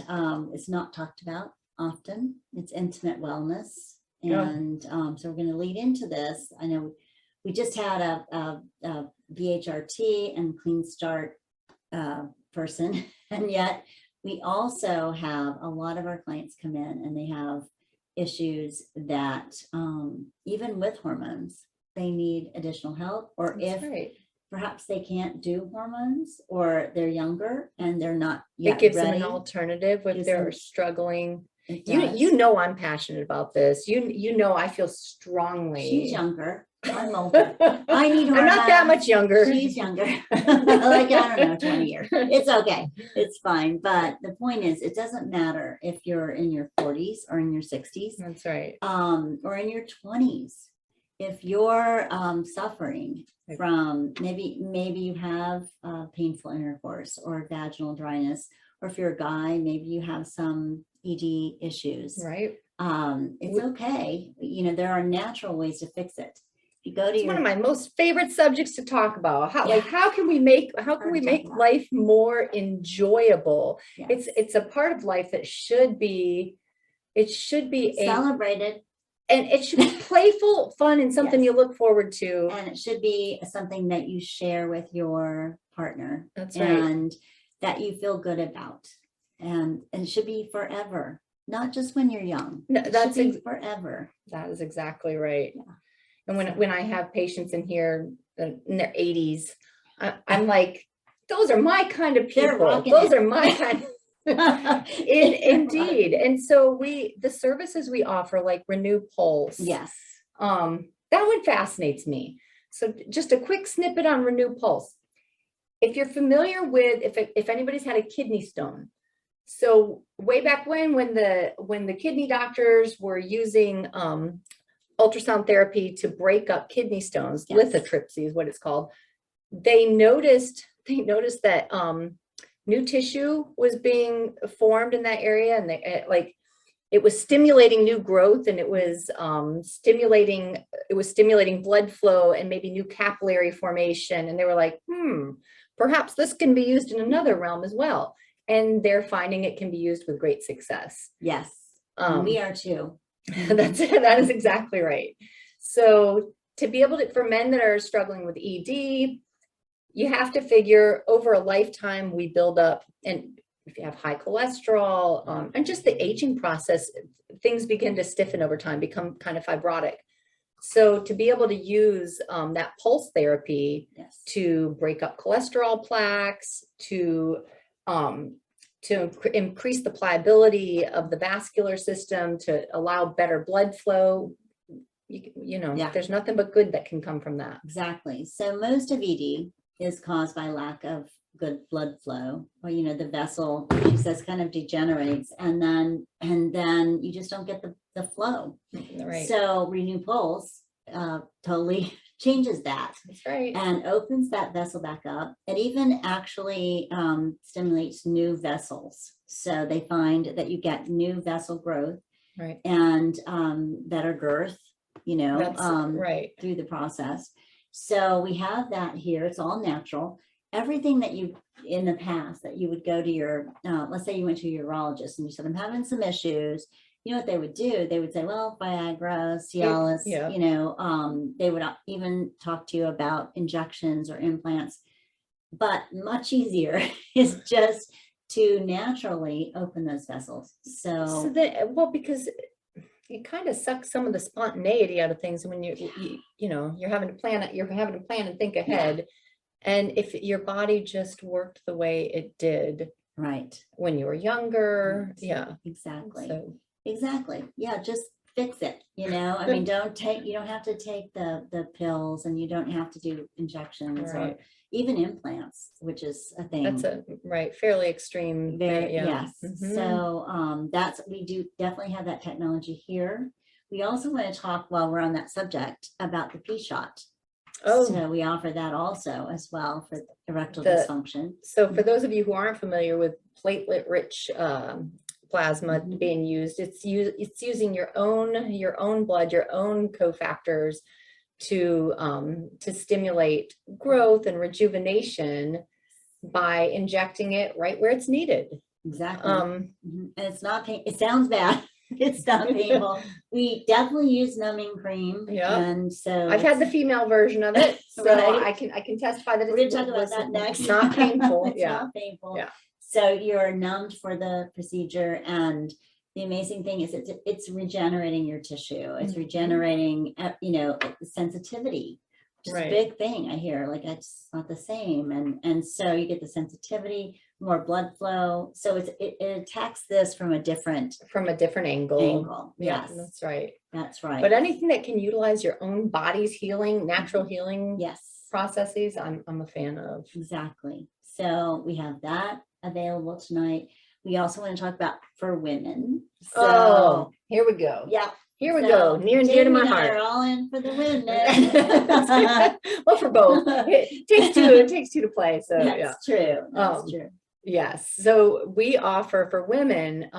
It's not talked about often. It's intimate wellness. And so we're going to lead into this. I know we just had a VHRT and Clean Start person, and yet we also have a lot of our clients come in and they have issues that even with hormones, they need additional help, or That's if right. perhaps they can't do hormones or they're younger and they're not yet It gives ready. them an alternative if Gives they're them- struggling. It You does. know I'm passionate about this. You know I feel strongly. She's younger. I'm older. I need I'm not that hormones. much younger. She's younger. Like, I don't know, 20 years. It's okay. It's fine. But the point is, it doesn't matter if you're in your 40s or in your 60s, That's right. or in your 20s. If you're suffering Right. from maybe you have painful intercourse or vaginal dryness, or if you're a guy, maybe you have some ED issues. Right. It's okay. You know, there are natural ways to fix it. If you go to It's one of my most favorite subjects to talk about. How can we make life more enjoyable? Yes. It's a part of life that should be celebrated, and it should be playful, fun, and something Yes. you look forward to. and it should be something that you share with your partner. That's right. And that you feel good about. And it should be forever. not just when you're young. No, It should that's be forever. that is exactly right. Yeah. And when I have patients in here in their 80s, I'm like, those are my kind of They're people. rocking Those it. are my kind. Indeed. And so the services we offer, like Renew Pulse, Yes. that one fascinates me. So just a quick snippet on Renew Pulse. If you're familiar with, if anybody's had a kidney stone, so way back when the kidney doctors were using ultrasound therapy to break up kidney stones, Yes. lithotripsy is what it's called, they noticed that new tissue was being formed in that area, and it was stimulating new growth, and it was stimulating blood flow and maybe new capillary formation. And they were like, perhaps this can be used in another realm as well. And they're finding it can be used with great success. Yes. And we are too. That is exactly right. So to be able to, for men that are struggling with ED, you have to figure over a lifetime, we build up, and if you have high cholesterol, and just the aging process, things begin to stiffen over time, become kind of fibrotic. So to be able to use that pulse therapy Yes. to break up cholesterol plaques, to increase the pliability of the vascular system, to allow better blood flow, you know, Yeah. there's nothing but good that can come from that. Exactly. So most of ED is caused by lack of good blood flow, or the vessel, she says, kind of degenerates, and then you just don't get the flow. Right. So Renew Pulse totally changes that That's right. and opens that vessel back up. It even actually stimulates new vessels. So they find that you get new vessel growth, Right. and better girth, That's right. through the process. So we have that here. It's all natural. Everything that you, in the past, that you would go to your, let's say you went to your urologist and you said, I'm having some issues. You know what they would do? They would say, well, Viagra, Cialis, Yeah. they would even talk to you about injections or implants. But much easier is just to naturally open those vessels. So that, well, because it kind of sucks some of the spontaneity out of things when you're having to plan it, and think ahead. And if your body just worked the way it did right when you were younger, Right. yeah, exactly. so Exactly. Yeah, just fix it. I mean, you don't have to take the pills, and you don't have to do injections Right. or even implants, which is a thing. that's a fairly extreme. Very, yeah. yes. Mhm. So we do definitely have that technology here. We also want to talk, while we're on that subject, about the P shot. Oh, So we offer that also as well for erectile The- dysfunction. so for those of you who aren't familiar with platelet-rich plasma Mhm. being used, it's using your own blood, your own cofactors to stimulate growth and rejuvenation by injecting it right where it's needed. Exactly. Um, Mhm. And it's not pain. It sounds bad. It's not painful. We definitely use numbing cream. Yeah. And so I've had the female version of it, so Right. I can testify that we're gonna it's talk about that next. not painful. It's Yeah. not painful. Yeah. So you're numbed for the procedure, and the amazing thing is it's regenerating your tissue. It's Mhm. regenerating, sensitivity. Just Right. a big thing I hear, like it's not the same. And so you get the sensitivity, more blood flow. So it attacks this from a different From a different angle. Yeah, Yes, that's right. that's right. But anything that can utilize your own body's healing, natural healing Yes, processes, I'm a fan of. exactly. So we have that available tonight. We also want to talk about for women. So Oh, here we go. yeah, Here we so go. Near and dear to Jamie my and I heart. are all in for the women. Well, for both. It takes two to play. So yeah. That's true. That's Um, true. Yes. So we offer for women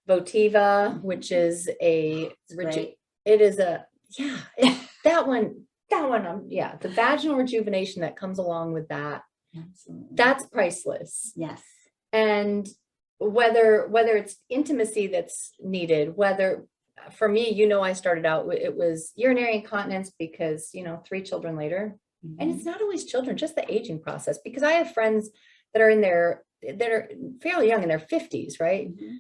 Votiva, which is Great. it is that one, the vaginal rejuvenation that comes along with that, Absolutely. that's priceless. Yes. And whether it's intimacy that's needed, whether for me, I started out, it was urinary incontinence because, 3 children later, and it's not always children, just the aging process, because I have friends that are fairly young, in their 50s, right? Mhm.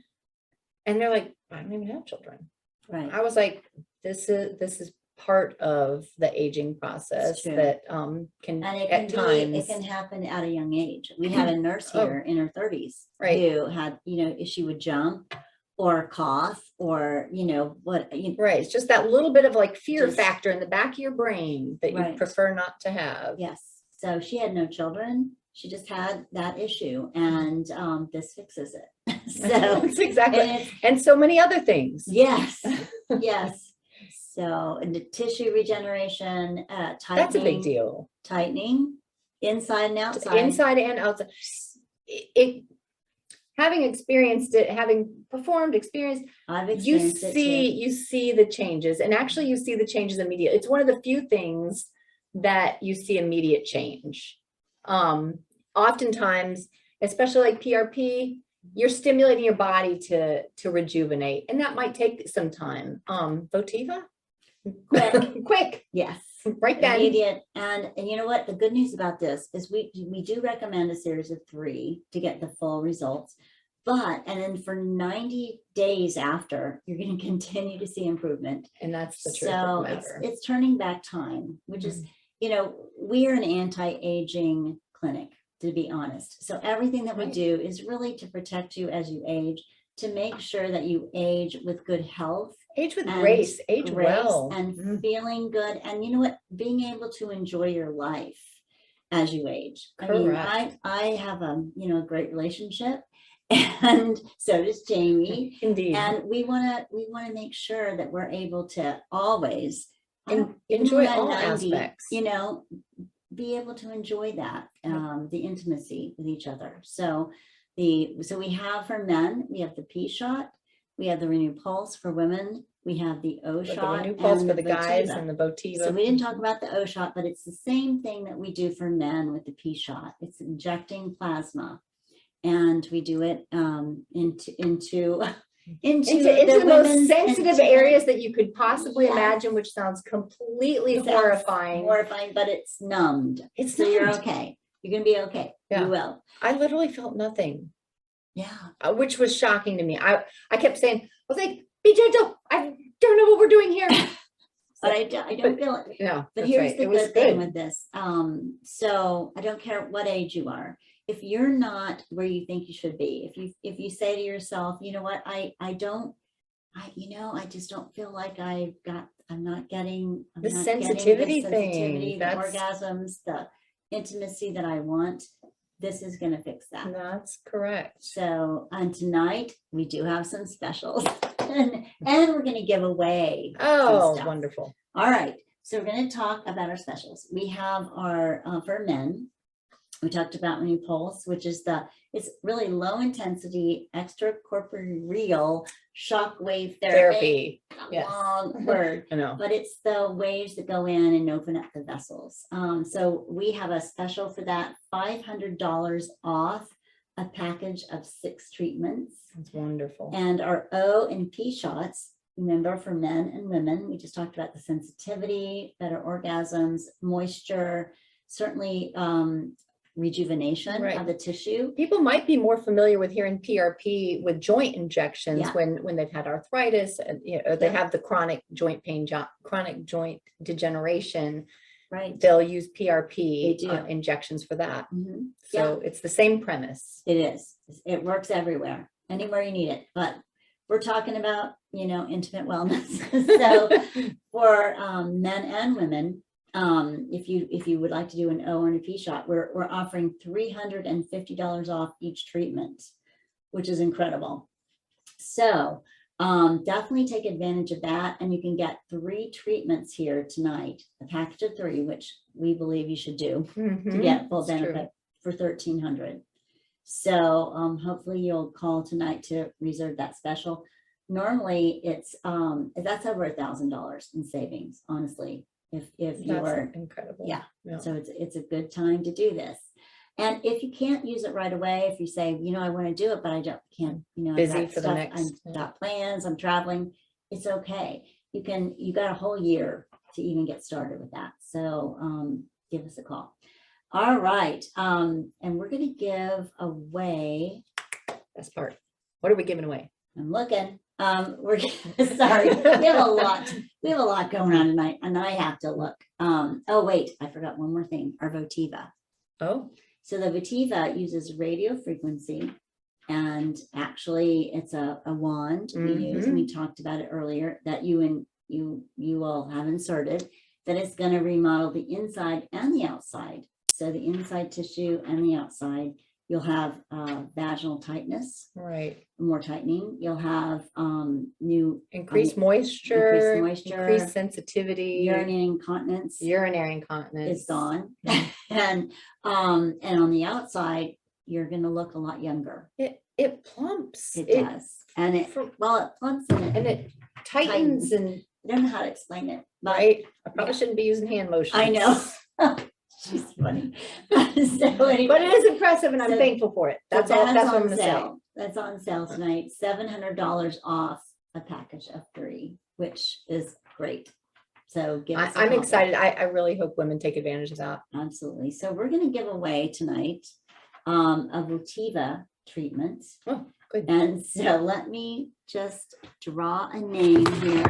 And they're like, I don't even have children. Right. I was like, this is part of the aging process true. that can And it at can times. it can happen at a young age. We had a nurse Oh. here in her 30s Right. who had, if she would jump or cough or, Right. It's just that little bit of like fear Just- factor in the back of your brain that you Right. prefer not to have. yes. So she had no children. She just had that issue, and this fixes it. So That's exactly. and it's- And so many other things. yes, yes. So and the tissue regeneration, tightening. That's a big deal. Tightening, inside and outside. Inside and outside. It having experienced it, having performed, experienced, I've you experienced it too. see the changes, and actually you see the changes immediately. It's one of the few things that you see immediate change. Oftentimes, especially like PRP, you're stimulating your body to rejuvenate, and that might take some time. Votiva, quick, Yes. right then. Immediate. And you know what? The good news about this is we do recommend a series of 3 to get the full results. And then for 90 days after, you're going to continue to see improvement. And that's the truth So of the matter. it's turning back time, which is, we're an anti-aging clinic, to be honest. So everything that we Right. do is really to protect you as you age, to make sure that you age with good health. Age with and grace, age grace well. and Mhm. feeling good, and you know what, being able to enjoy your life as you age. I mean, Correct. I have a great relationship, and so does Jamie, Indeed. and we want to make sure that we're able to always even Enjoy when I'm all 90, aspects. be able to enjoy that, the intimacy with each other. So we have for men, we have the P shot, we have the Renew Pulse for women, we have the O With the shot, Renew Pulse and for the guys Votiva. and the Votiva. So we didn't talk about the O shot, but it's the same thing that we do for men with the P shot. It's injecting plasma, and we do it into the most women's sensitive intimate- areas that you could possibly Yes. imagine, which sounds completely It sounds horrifying. horrifying, but it's numbed. It's So you're numbed. okay. You're gonna be okay. Yeah. You will. I literally felt nothing, Yeah. which was shocking to me. I kept saying, I was like, be gentle. I don't know what we're doing here. But I don't feel it. Yeah, But that's here's right. the It was good thing with this. So I don't care what age you are. If you're not where you think you should be, if you say to yourself, you know what, I just don't feel like I'm not getting The the sensitivity sensitivity, thing, the that's- orgasms, the intimacy that I want. This is gonna fix that. That's correct. So, and tonight we do have some specials, and we're gonna give away some Oh, stuff. wonderful. All right, so we're going to talk about our specials. We have our for men. We talked about Renew Pulse, which is it's really low intensity extracorporeal shockwave therapy. Yes. Long word, I know. but it's the waves that go in and open up the vessels. So we have a special for that, $500 off a package of 6 treatments. It's wonderful. And our O and P shots, remember, for men and women, we just talked about the sensitivity, better orgasms, moisture, certainly rejuvenation Right. of the tissue. People might be more familiar with hearing PRP with joint injections Yeah. when they've had arthritis and they Yeah. have the chronic joint pain, chronic joint degeneration. Right. They'll use PRP They do. injections for that. Mhm. So it's the same premise. It is. It works everywhere, anywhere you need it. But we're talking about, intimate wellness. So for men and women, if you would like to do an O and a P shot, we're offering $350 off each treatment, which is incredible. So definitely take advantage of that, and you can get 3 treatments here tonight, a package of 3, which we believe you should do to get full It's true. benefit for $1,300. So hopefully you'll call tonight to reserve that special. Normally it's that's over $1,000 in savings, honestly, if you're That's incredible. yeah. Yeah. So it's a good time to do this. And if you can't use it right away, if you say, I want to do it, but I can't, I've Busy got for the stuff, next, I've got plans, I'm traveling, it's okay. You got a whole year to even get started with that. So give us a call. All right. And we're going to give away, Best part. What are we giving away? I'm looking. We're sorry. We have a lot. We have a lot going on tonight, and I have to look. Oh wait, I forgot one more thing. Our Votiva. Oh, So the Votiva uses radio frequency, and actually, it's a wand we use, and we talked about it earlier. That you all have inserted. That it's going to remodel the inside and the outside. So the inside tissue and the outside. You'll have vaginal tightness, right. more tightening. You'll have new Increased moisture, moisture, increased sensitivity, urinary incontinence urinary incontinence is gone. And on the outside, you're going to look a lot younger. It plumps. It does. And it plumps and it tightens and I don't know how to explain it, but right. I probably shouldn't be using hand motions. I know. She's funny. So anyway, But it is impressive and I'm So- thankful for it. That's so all. That's what I'm on gonna say. sale. That's on sale tonight. $700 off a package of 3, which is great. So give us a I'm call. excited. I really hope women take advantage of that. Absolutely. So we're going to give away tonight a Votiva treatment. Oh, good. And so let me just draw a name here.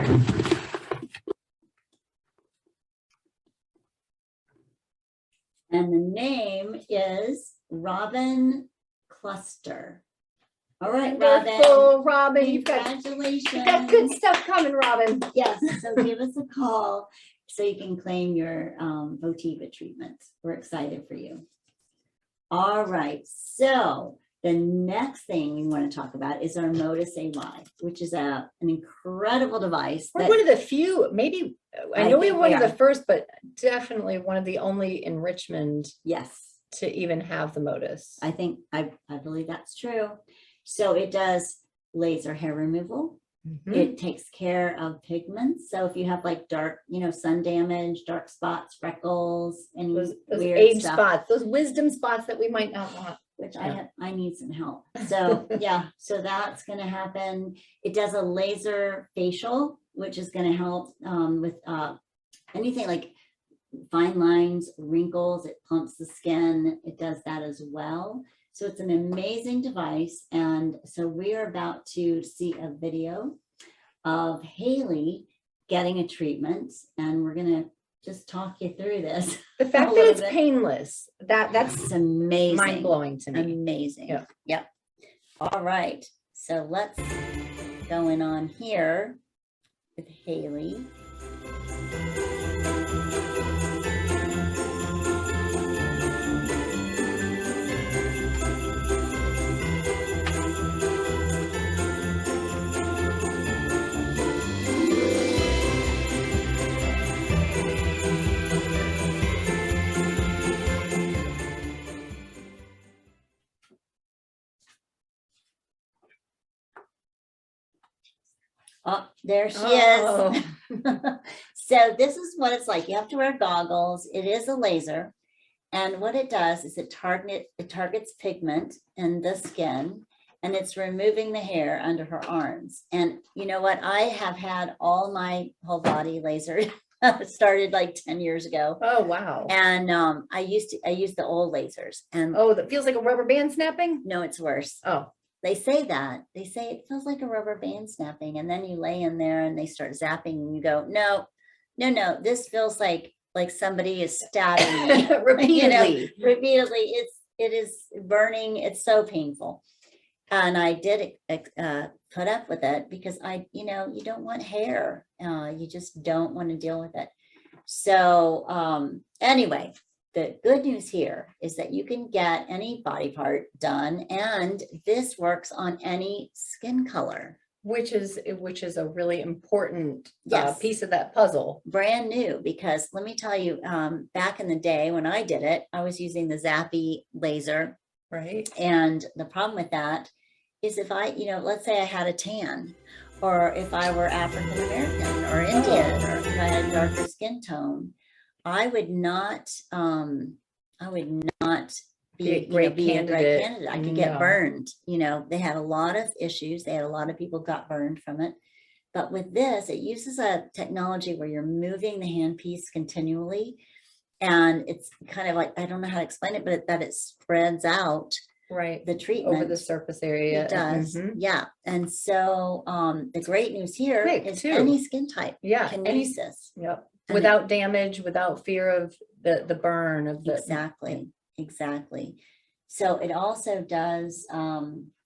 And the name is Robin Cluster. All right, Robin. Wonderful, Robin. You've got good stuff coming, Robin. Yes, so give us a call so you can claim your Votiva treatment. We're excited for you. All right, so the next thing we want to talk about is our Modus AY, which is an incredible device. We're that- one of the few, maybe, I I know we think were one we of are. the first, but definitely one of the only in Richmond Yes, to even have the Modus. I think, I believe that's true. So it does laser hair removal. Mhm. It takes care of pigments. So if you have like dark, sun damage, dark spots, freckles, any Those weird age stuff, spots, those wisdom spots that we might not want. which Yeah. I need some help. So yeah, so that's going to happen. It does a laser facial, which is going to help with anything like fine lines, wrinkles. It plumps the skin. It does that as well. So it's an amazing device. And so we are about to see a video of Haley getting a treatment, and we're going to just talk you through this. The fact that little it's bit. painless, that's It's amazing. mind blowing to me. Amazing. Yeah. Yep. All right. So let's going on here with Haley. Oh, there she Oh. is. So this is what it's like. You have to wear goggles. It is a laser. And what it does is it targets pigment in the skin, and it's removing the hair under her arms. And you know what? I have had all my whole body lasered. Started like 10 years ago. Oh, wow. And I used the old lasers, and Oh, that feels like a rubber band snapping? no, it's worse. Oh, They say that. They say it feels like a rubber band snapping, and then you lay in there and they start zapping and you go, no, this feels like somebody is stabbing me. repeatedly. Repeatedly. It is burning. It's so painful. And I did put up with it because you don't want hair. You just don't want to deal with it. So anyway, the good news here is that you can get any body part done, and this works on any skin color. Which is a really important Yes. piece of that puzzle. Brand new, because let me tell you, back in the day when I did it, I was using the Zappy laser. Right. And the problem with that is if I, let's say I had a tan, or if I were African American or Indian, or if I had a darker skin tone, I would not be a great candidate. I could get No. burned. They had a lot of issues. They had a lot of people got burned from it. But with this, it uses a technology where you're moving the handpiece continually. And it's kind of like, I don't know how to explain it, but that it spreads out Right. the treatment. Over the surface area. It does, Mhm. yeah. And so the great news here Quick, is too. any skin type Yeah. can Any, use this. yep. And Without damage, without fear of the burn of the. Exactly, exactly. So it also does,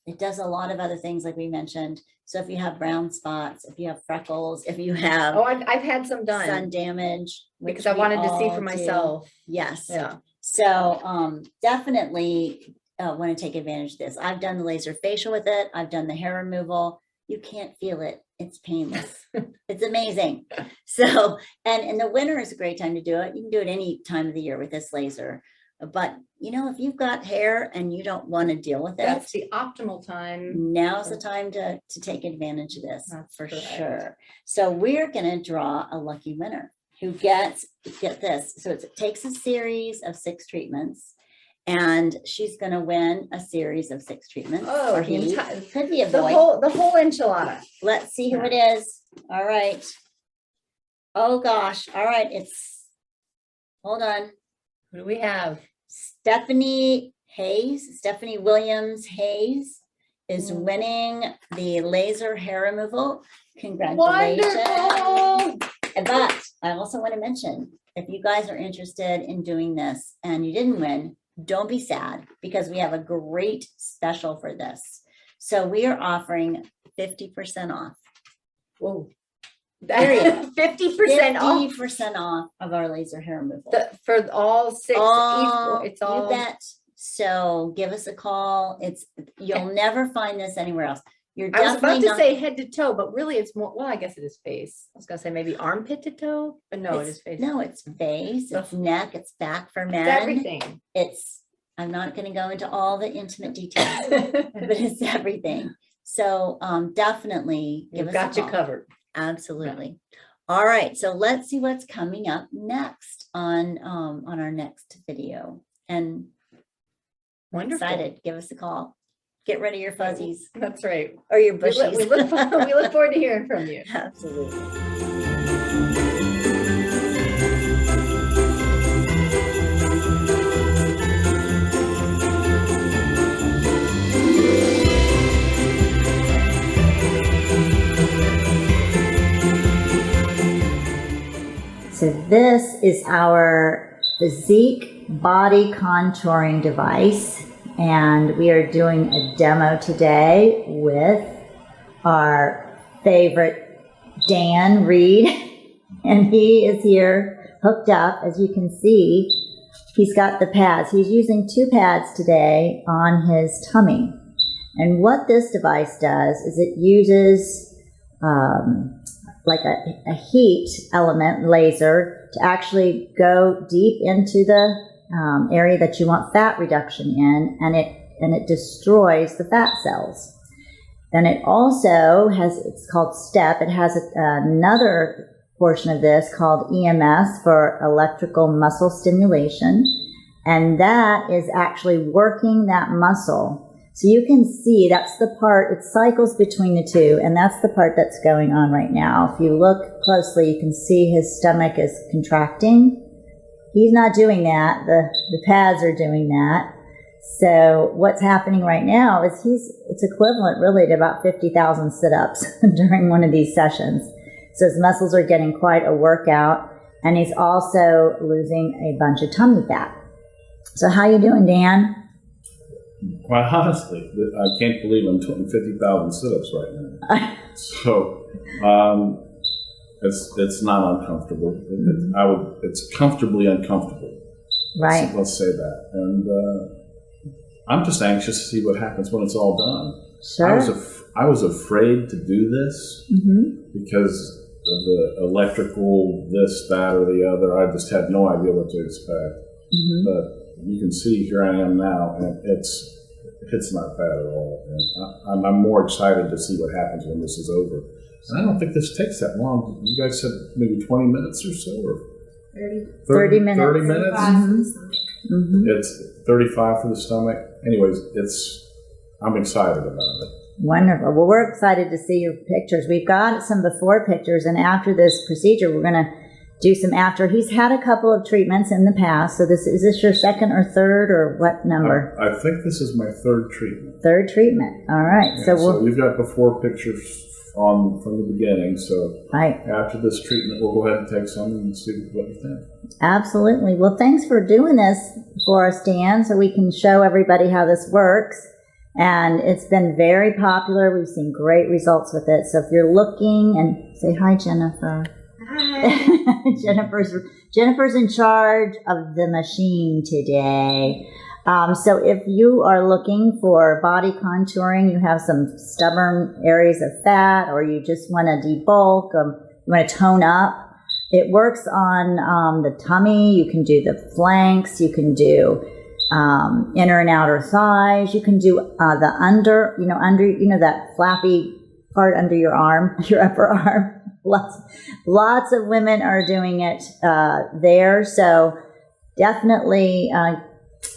it does a lot of other things like we mentioned. So if you have brown spots, if you have freckles, if you have Oh, I've had some done. sun damage. which Because I we wanted to see all for do. myself. Yes. Yeah. So definitely want to take advantage of this. I've done the laser facial with it. I've done the hair removal. You can't feel it. It's painless. It's amazing. So, and in the winter is a great time to do it. You can do it any time of the year with this laser. But, you know, if you've got hair and you don't want to deal with That's it, the optimal time. now's the time to take advantage of this. That's for correct. sure. So we're going to draw a lucky winner who gets, get this. So it takes a series of 6 treatments. And she's going to win a series of 6 treatments. Oh, or the he. entire- Could be a The boy. whole enchilada. Let's see who it is. All right. Oh gosh. All right. Hold on. Who do we have? Stephanie Williams Hayes is winning the laser hair removal. Congratulations. Wonderful. But I also want to mention, if you guys are interested in doing this and you didn't win, don't be sad, because we have a great special for this. So we are offering 50% off. Whoa. Period. 50% off 50% off of our laser hair removal. for all 6. It's all. You bet. So give us a call. You'll never find this anywhere else. You're I was about definitely to not. say head to toe, but really it's more, well, I guess it is face. I was gonna say maybe armpit to toe, but no, it is face. No, it's face, it's neck, it's back for It's men. everything. I'm not going to go into all the intimate details, but it's everything. So definitely give We've us a got you call. covered. Absolutely. All right. So let's see what's coming up next on our next video. And Wonderful. excited. Give us a call. Get rid of your fuzzies That's right. or your We bushies. look forward to hearing from you. Absolutely. So this is our physique body contouring device, and we are doing a demo today with our favorite Dan Reed, and he is here hooked up. As you can see, he's got the pads. He's using 2 pads today on his tummy. And what this device does is it uses like a heat element laser to actually go deep into the area that you want fat reduction in, and it destroys the fat cells. Then it also has, it's called STEP. It has another portion of this called EMS for electrical muscle stimulation, and that is actually working that muscle. So you can see that's the part, it cycles between the 2, and that's the part that's going on right now. If you look closely, you can see his stomach is contracting. He's not doing that. The pads are doing that. So what's happening right now is it's equivalent really to about 50,000 sit-ups during one of these sessions. So his muscles are getting quite a workout, and he's also losing a bunch of tummy fat. So how you doing, Dan? Quite honestly, I can't believe I'm doing 50,000 sit-ups right now. So it's not uncomfortable. It's comfortably uncomfortable. Right. Let's say that. And I'm just anxious to see what happens when it's all done. Sure. I was afraid to do this because of the electrical, this, that, or the other. I just had no idea what to expect. But you can see here I am now, and it's not bad at all. And I'm more excited to see what happens when this is over. And I don't think this takes that long. You guys said maybe 20 minutes or so, or 30 minutes. 30 minutes. It's 35 for the stomach. Anyways, I'm excited about it. Wonderful. Well, we're excited to see your pictures. We've got some before pictures, and after this procedure, we're going to do some after. He's had a couple of treatments in the past. So is this your second or third or what number? I think this is my third treatment. Third treatment. All right. Yeah, so we've got before pictures from the beginning. So right. After this treatment, we'll go ahead and take some and see what you think. Absolutely. Well, thanks for doing this for us, Dan, so we can show everybody how this works. And it's been very popular. We've seen great results with it. So if you're looking, and say hi, Jennifer. Hi. Jennifer's in charge of the machine today. So if you are looking for body contouring, you have some stubborn areas of fat, or you just want to debulk, you want to tone up, it works on the tummy. You can do the flanks. You can do inner and outer thighs. You can do the under that flappy part under your arm, your upper arm. Lots of women are doing it there. So definitely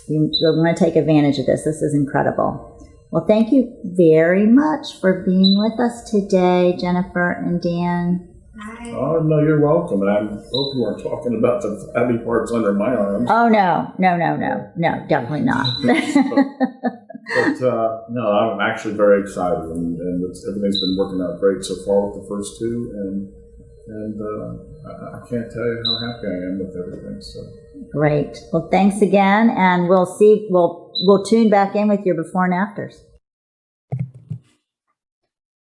you want to take advantage of this. This is incredible. Well, thank you very much for being with us today, Jennifer and Dan. Oh, no, you're welcome. And I hope you weren't talking about the fatty parts under my arms. Oh, no, definitely not. But no, I'm actually very excited, and everything's been working out great so far with the first two, and I can't tell you how happy I am with everything. So great. Well, thanks again, and we'll tune back in with your before and afters.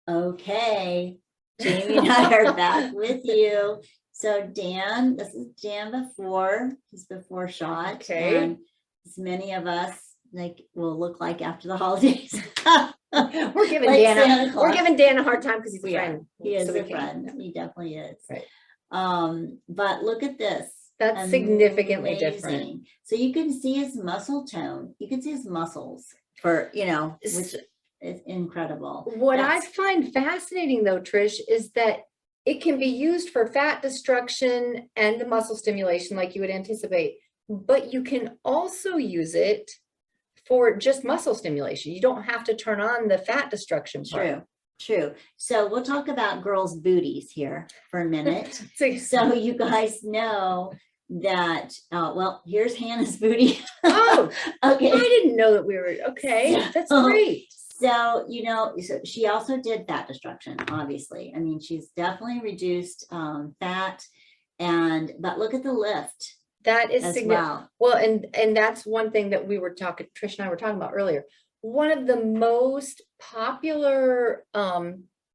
Okay, Jamie and I are back with you. So Dan, this is Dan before his before shot. Okay. And as many of us will look like after the holidays. We're giving Like Dan Santa Claus. we're giving Dan a hard time because he's a We are. friend. He is So we a can- friend. He definitely is. Right. But look at this. That's significantly different. Amazing. So you can see his muscle tone. You can see his muscles which is incredible. What I find fascinating though, Trish, is that it can be used for fat destruction and muscle stimulation like you would anticipate, but you can also use it for just muscle stimulation. You don't have to turn on the fat destruction part. True. So we'll talk about girls' booties here for a minute. So- So you guys know that, here's Hannah's booty. Oh, Okay. I didn't know that we were, okay, that's great. So, so she also did fat destruction, obviously. I mean, she's definitely reduced fat, but look at the lift That is as significant. well. Well, and that's one thing that Trish and I were talking about earlier. One of the most popular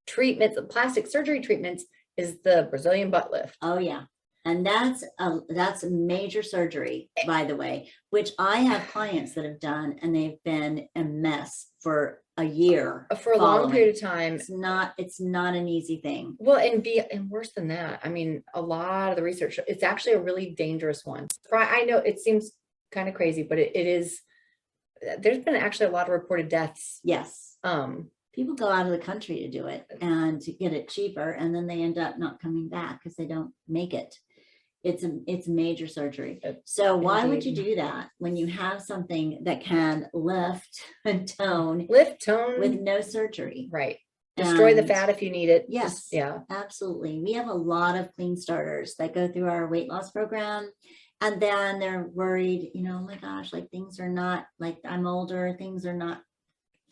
treatments, plastic surgery treatments, is the Brazilian butt lift. Oh yeah. And that's a major surgery, by the way, which I have clients that have done, and they've been a mess for a year. For a long period of time. It's not an easy thing. Well, and worse than that, I mean, a lot of the research, it's actually a really dangerous one. I know it seems kind of crazy, but it is, there's been actually a lot of reported deaths. Yes. People go out of the country to do it and to get it cheaper, and then they end up not coming back because they don't make it. It's major surgery. So why would you do that when you have something that can lift and tone with no surgery? Right. Destroy the And fat if you need it. yes, Yeah. absolutely. We have a lot of clean starters that go through our weight loss program, and then they're worried, oh my gosh, like things are not, like I'm older, things are not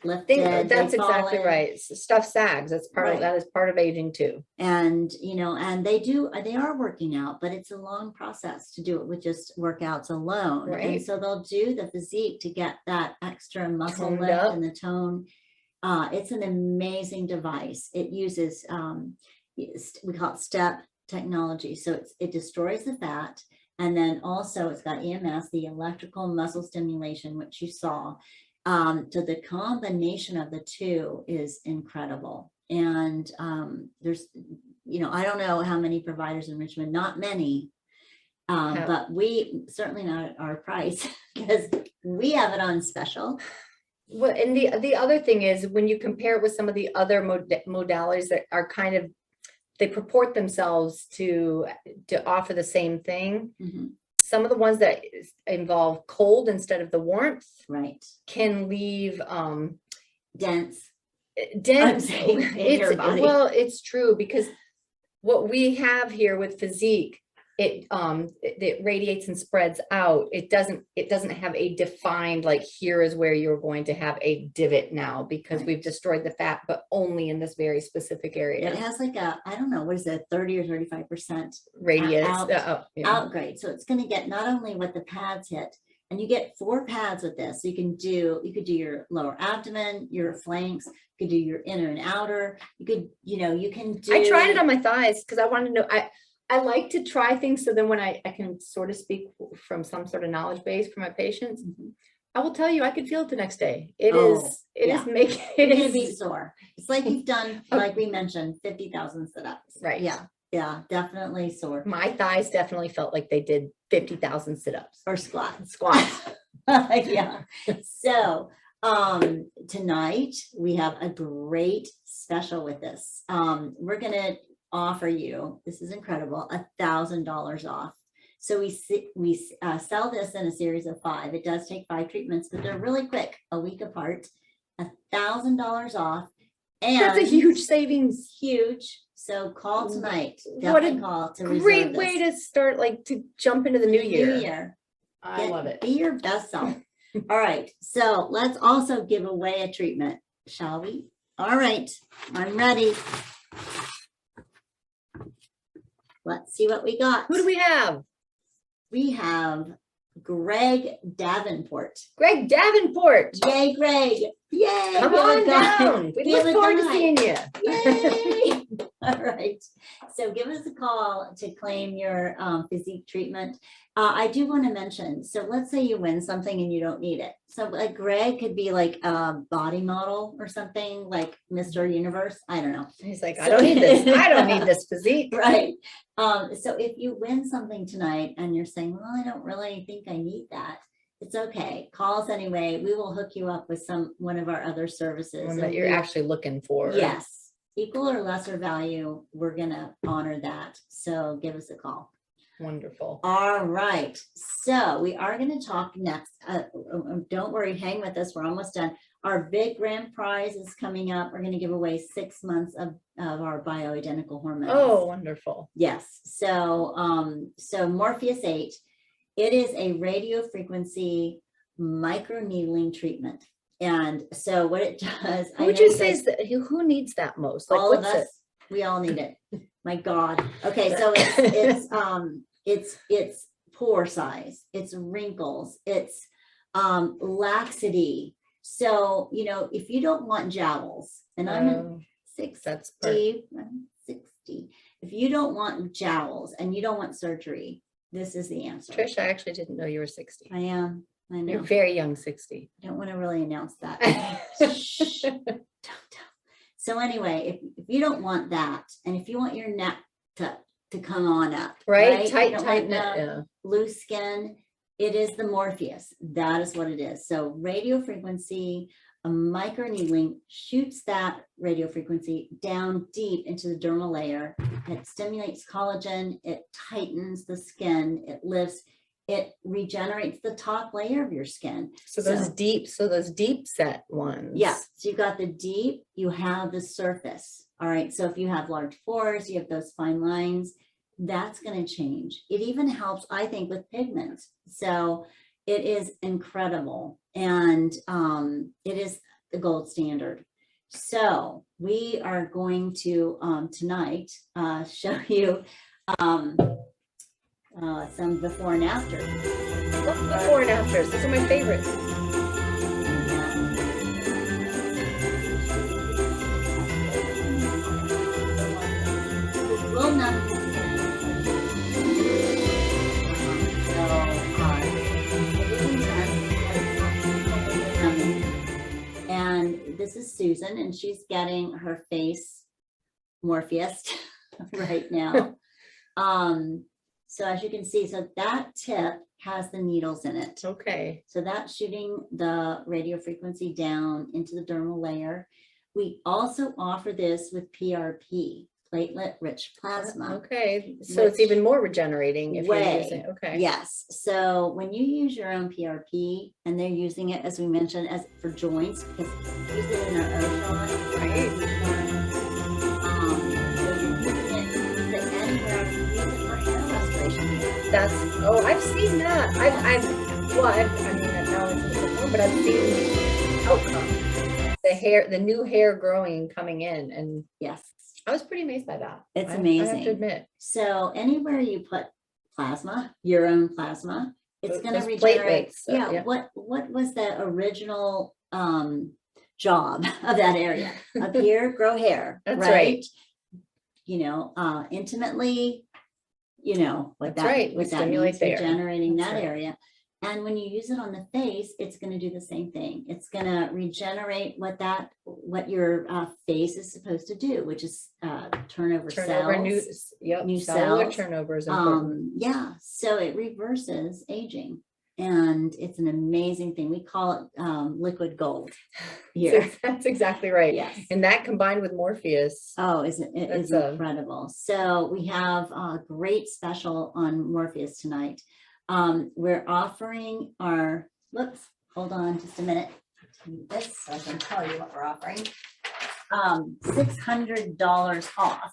lifted. That's exactly right. Stuff sags. That is part of aging too. And and they are working out, but it's a long process to do it with just workouts alone. Right. And so they'll do the physique to get that extra muscle Toned lift up. and the tone. It's an amazing device. It uses we call it step technology. So it destroys the fat, and then also it's got EMS, the electrical muscle stimulation, which you saw. So the combination of the two is incredible. And there's, I don't know how many providers in Richmond, not many, but we certainly not at our price because we have it on special. Well, and the other thing is when you compare it with some of the other modalities that are kind of, they purport themselves to offer the same thing. Mm-hmm. Some of the ones that involve cold instead of the warmth, Right, can leave dense. dense in your body. Well, it's true, because what we have here with physique it radiates and spreads out. It doesn't have a defined, like, here is where you're going to have a divot now, because Right. we've destroyed the fat, but only in this very specific area. It has like I don't know, what is it, 30 or 35% Radius. out- Yeah. outgrade. So it's going to get not only what the pads hit, and you get 4 pads with this. So you could do your lower abdomen, your flanks, you could do your inner and outer. You could, you can do. I tried it on my thighs because I wanted to know. I like to try things so then when I can sort of speak from some sort of knowledge base for my patients. Mhm. I will tell you, I could feel it the next day. It Oh, is yeah. making You're it gonna be is sore. It's like you've done, Oh. like we mentioned, 50,000 sit-ups. Right. Yeah, definitely sore. my thighs definitely felt like they did 50,000 sit-ups. Or squats. Squats. Yeah. So tonight we have a great special with this. We're gonna offer you, this is incredible, $1,000 off. So we sell this in a series of 5. It does take 5 treatments, but they're really quick, a week apart. $1,000 off. And That's a huge savings. huge. So call tonight. What a Definitely call to reserve Great this. way to start, like, to jump into the new year. I Get- love it. Be your best self. All right. So let's also give away a treatment, shall we? All right. I'm ready. Let's see what we got. Who do we have? We have Greg Davenport. Greg Davenport. Yay, Greg. Yay. Come give a on guy- down. We give look a forward to guy. seeing you. Yay. All right. So give us a call to claim your physique treatment. I do want to mention, so let's say you win something and you don't need it. So like Greg could be like a body model or something, like Mr. Universe. I don't know. He's like, I So- don't need this. I don't need this physique. Right. So if you win something tonight and you're saying, well, I don't really think I need that, it's okay. Call us anyway. We will hook you up with one of our other services. One And that you're we- actually looking for. Yes, equal or lesser value, we're gonna honor that. So give us a call. Wonderful. All right, so we are gonna talk next. Don't worry, hang with us. We're almost done. Our big grand prize is coming up. We're gonna give away 6 months of our bioidentical hormones. Oh, wonderful. Yes, so Morpheus 8, it is a radio frequency microneedling treatment. And so what it does. Who I would know you you say guys- is that? Who needs that most? Like, all of what's us, we all need it. My God. Okay, so it's pore size, it's wrinkles, it's laxity. So, if you don't want jowls, and I'm Oh, 60, that's I'm 60. If you don't want jowls and you don't want surgery, this is the answer. Trish, I actually didn't know you were 60. I am. I know. You're very young 60. I don't want to really announce that. Shh. Don't tell. So anyway, if you don't want that, and if you want your neck to come on up, Right? You Tight, don't tight want net. the Yeah. loose skin, it is the Morpheus. That is what it is. So radio frequency, a microneedling shoots that radio frequency down deep into the dermal layer. It stimulates collagen, it tightens the skin, it lifts, it regenerates the top layer of your skin. So those deep set ones. Yeah, so you got the deep, you have the surface. All right, so if you have large pores, you have those fine lines, that's going to change. It even helps, I think, with pigment. So it is incredible, and it is the gold standard. So we are going to tonight show you some before and after. Before and afters. Those are my favorites. Will not. And this is Susan, and she's getting her face Morpheus right now. So as you can see, so that tip has the needles in it. Okay. So that's shooting the radio frequency down into the dermal layer. We also offer this with PRP, platelet-rich plasma. Okay. So it's even more regenerating if you're Way. using. Okay. Yes. So when you use your own PRP, and they're using it, as we mentioned, as for joints, because we use it in our Oshon, Right. so you're using it, you can use it anywhere. You can use it for hair restoration. That's, oh, I've seen that. I mean, now it's in the form, but I've seen outcome. The new hair growing and coming in, and Yes, I was pretty amazed by that. it's I have amazing. to admit. So anywhere you put plasma, your own plasma, it's going to Those regenerate. platelets, Yeah. What was the original job of that area? Up here, grow hair. That's right. You know, intimately, you know what That's right. what We that stimulate means, there. regenerating That's that right. area. And when you use it on the face, it's going to do the same thing. It's going to regenerate what your face is supposed to do, which is turnover Turnover, cells. new cellular cells. turnover is important. Yeah, so it reverses aging, and it's an amazing thing. We call it liquid gold here. That's exactly right. Yes. And that combined with Morpheus. Oh, isn't it is That's incredible. So we have a great special on Morpheus tonight. We're offering our, whoops, hold on just a minute. This, so I can tell you what we're offering. $600 off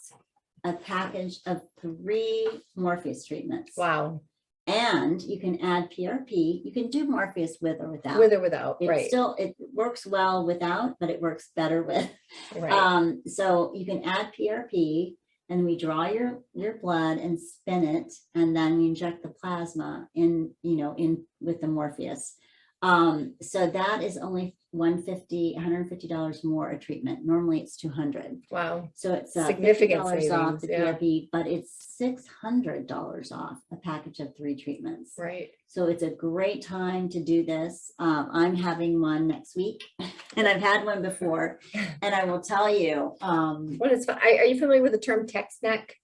a package of 3 Morpheus treatments. Wow. And you can add PRP. You can do Morpheus with or without. With or without, It right. still, it works well without, but it works better with. Right. So you can add PRP, and we draw your blood and spin it, and then we inject the plasma in, in with the Morpheus. So that is only $150 more a treatment. Normally it's $200. Wow. So it's Significant $50 off savings, the yeah. PRP, but it's $600 off a package of 3 treatments. Right. So it's a great time to do this. I'm having one next week, and I've had one before, and I will tell you. What is, are you familiar with the term text neck?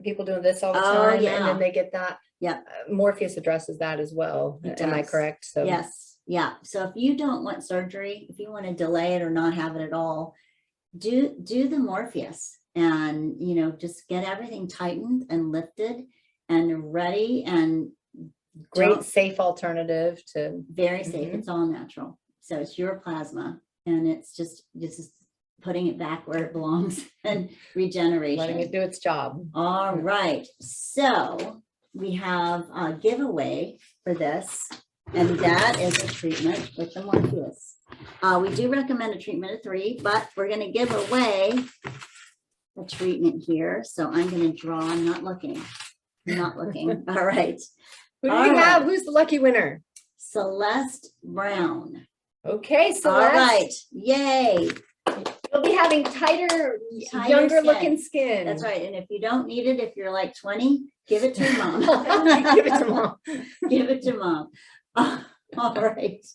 People doing this all the time, yeah. and then they get that. Yeah. Morpheus addresses that as well. It Am I does. correct? So Yes. Yeah. So if you don't want surgery, if you want to delay it or not have it at all, do the Morpheus, and just get everything tightened and lifted and ready, and great safe alternative to very safe. Mhm. It's all natural. So it's your plasma, and it's just putting it back where it belongs and regeneration. letting it do its job. All right. So we have a giveaway for this, and that is a treatment with the Morpheus. We do recommend a treatment of 3, but we're going to give away a treatment here. So I'm going to draw. I'm not looking. All right. Who do All we have? right. Who's the lucky winner? Celeste Brown. Okay, Celeste. All right. Yay. You'll be having tighter younger skin. looking skin. That's right. And if you don't need it, if you're like 20, give it to your mom. Give it to mom. Give it to mom. All right.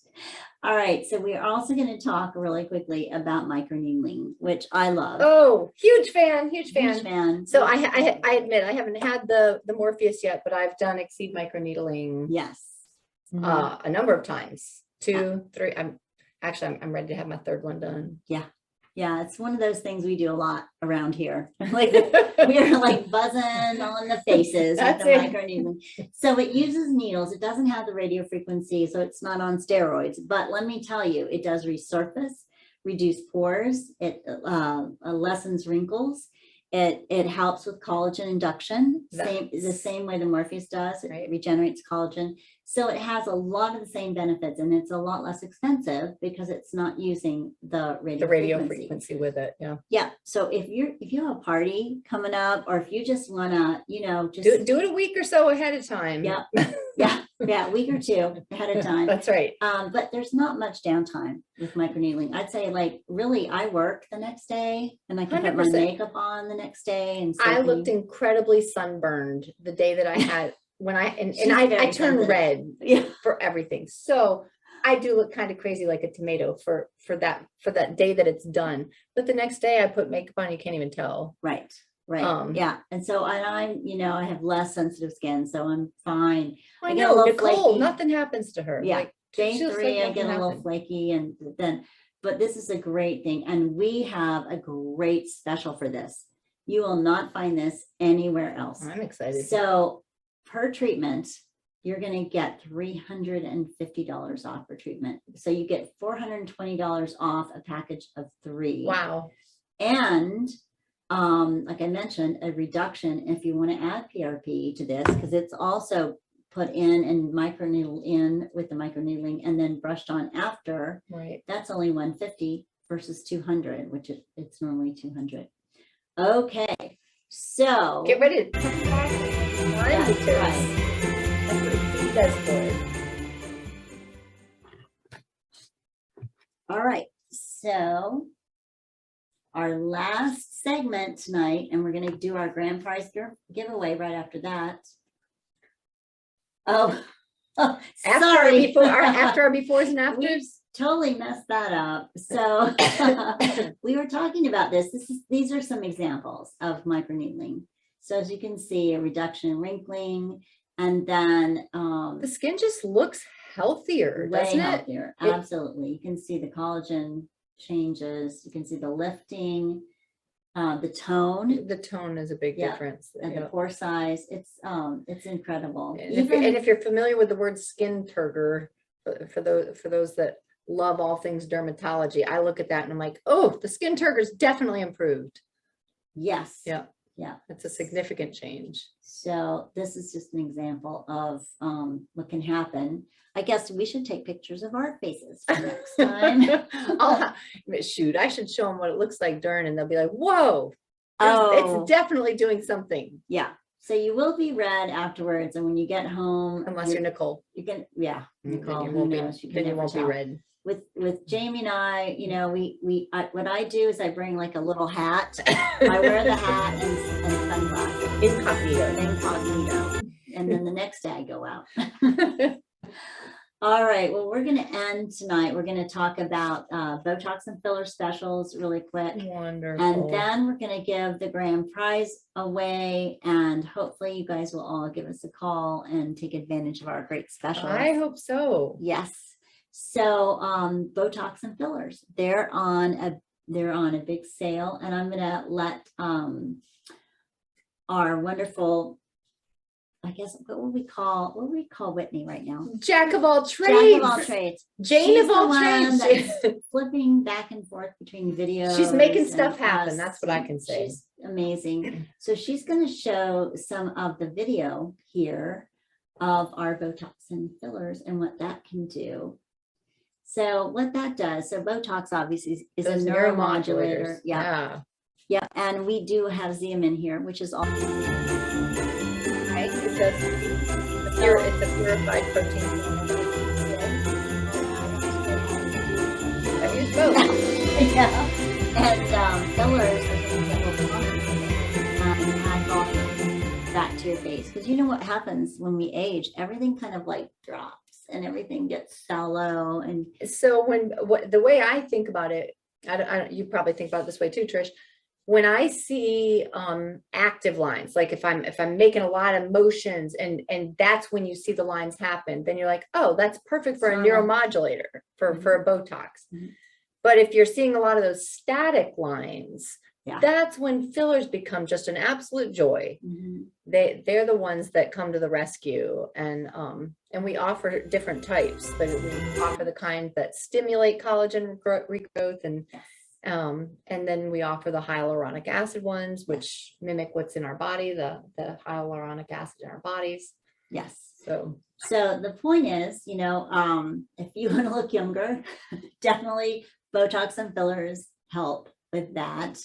All right. So we're also going to talk really quickly about microneedling, which I love. Oh, huge fan. Huge fan. So I admit I haven't had the Morpheus yet, but I've done Exceed microneedling Yes. a number of times. 2, 3. I'm ready to have my 3rd one done. Yeah, it's one of those things we do a lot around here. Like we are like buzzing on the faces with That's the it. microneedling. So it uses needles. It doesn't have the radio frequency, so it's not on steroids. But let me tell you, it does resurface, reduce pores. It lessens wrinkles. It helps with collagen induction, the same way the Morpheus does. It Right. regenerates collagen. So it has a lot of the same benefits, and it's a lot less expensive because it's not using the radio frequency with it. Yeah. Yeah. So if you have a party coming up, or if you just wanna, just Do it a week or so ahead of time. Yeah. Yeah, a week or 2 ahead of time. That's right. But there's not much downtime with microneedling. I'd say, like, really, I work the next day, and I can put my 100%. makeup on the next day. And so I looked incredibly sunburned the day that I had when I She's very I turned sensitive. red Yeah. for everything. So I do look kind of crazy like a tomato for that day that it's done. But the next day I put makeup on, you can't even tell. Right. Um, Yeah. And so, and I have less sensitive skin, so I'm fine. I get a know little Nicole, flaky. nothing happens to her. Yeah. Like, Day she looks 3, like I get a nothing little happened. flaky, and then, but this is a great thing. And we have a great special for this. You will not find this anywhere else. I'm excited. So per treatment, you're going to get $350 off per treatment. So you get $420 off a package of 3. Wow. And like I mentioned, a reduction. If you want to add PRP to this, because it's also put in and microneedled in with the microneedling and then brushed on after, Right. that's only 150 versus 200, which it's normally 200. Okay, so Get ready to come back online That's because right. that's what he does for it. All right, so our last segment tonight, and we're going to do our grand prize giveaway right after that. Oh, sorry. After our befores and afters. Totally messed that up. So we were talking about this. These are some examples of microneedling. So as you can see, a reduction in wrinkling, and then The skin just looks healthier, way doesn't it? healthier. Absolutely. You can see the collagen changes. You can see the lifting, the tone, The tone is a big Yeah, difference. and the Yeah. pore size. It's incredible. And if you're familiar with the word skin turgor, for those that love all things dermatology, I look at that and I'm like, oh, the skin turgor's definitely improved. Yes. Yeah. Yeah. It's a significant change. So this is just an example of what can happen. I guess we should take pictures of our faces for next time. Shoot, I should show them what it looks like during, and they'll be like, whoa, Oh, it's definitely doing something. yeah. So you will be red afterwards, and when you get home, Unless you're Nicole. you can, yeah, Nicole, Then who knows? You can then you never won't be tell. red. With Jamie and I, you know, what I do is I bring like a little hat. I wear the hat and sunglasses. Incognito. And then the next day I go out. All right, well, we're going to end tonight. We're going to talk about Botox and filler specials really quick. Wonderful. And then we're going to give the grand prize away. And hopefully you guys will all give us a call and take advantage of our great specials. I hope so. Yes. So Botox and fillers, they're on a big sale. And I'm going to let our wonderful, I guess, what would we call Whitney right now? Jack of all trades. Jack of all trades. Jane She's of the all one trades. that's flipping back and forth between videos. She's making and stuff happen. us, That's what I can say. She's amazing. So she's going to show some of the video here of our Botox and fillers and what that can do. So what that does, so Botox obviously is Those a neuromodulator. Yeah. Yeah. And we do have Xeomin here, which is all. Right. It's a purified protein. I use both. Yeah. And fillers are things that will plump and add volume back to your face. Because you know what happens when we age, everything kind of like drops and everything gets shallow. And So the way I think about it, you probably think about it this way too, Trish. When I see active lines, like if I'm making a lot of motions and that's when you see the lines happen, then you're like, oh, that's perfect for a neuromodulator for a Botox. Mhm. But if you're seeing a lot of those static lines, Yeah. that's when fillers become just an absolute joy. Mhm. They're the ones that come to the rescue, and we offer different types. But we offer the kind that stimulate collagen regrowth, and then we offer the hyaluronic acid ones, which mimic what's in our body, the hyaluronic acid in our bodies. Yes. So the point is, you know, if you want to look younger, definitely Botox and fillers help with that.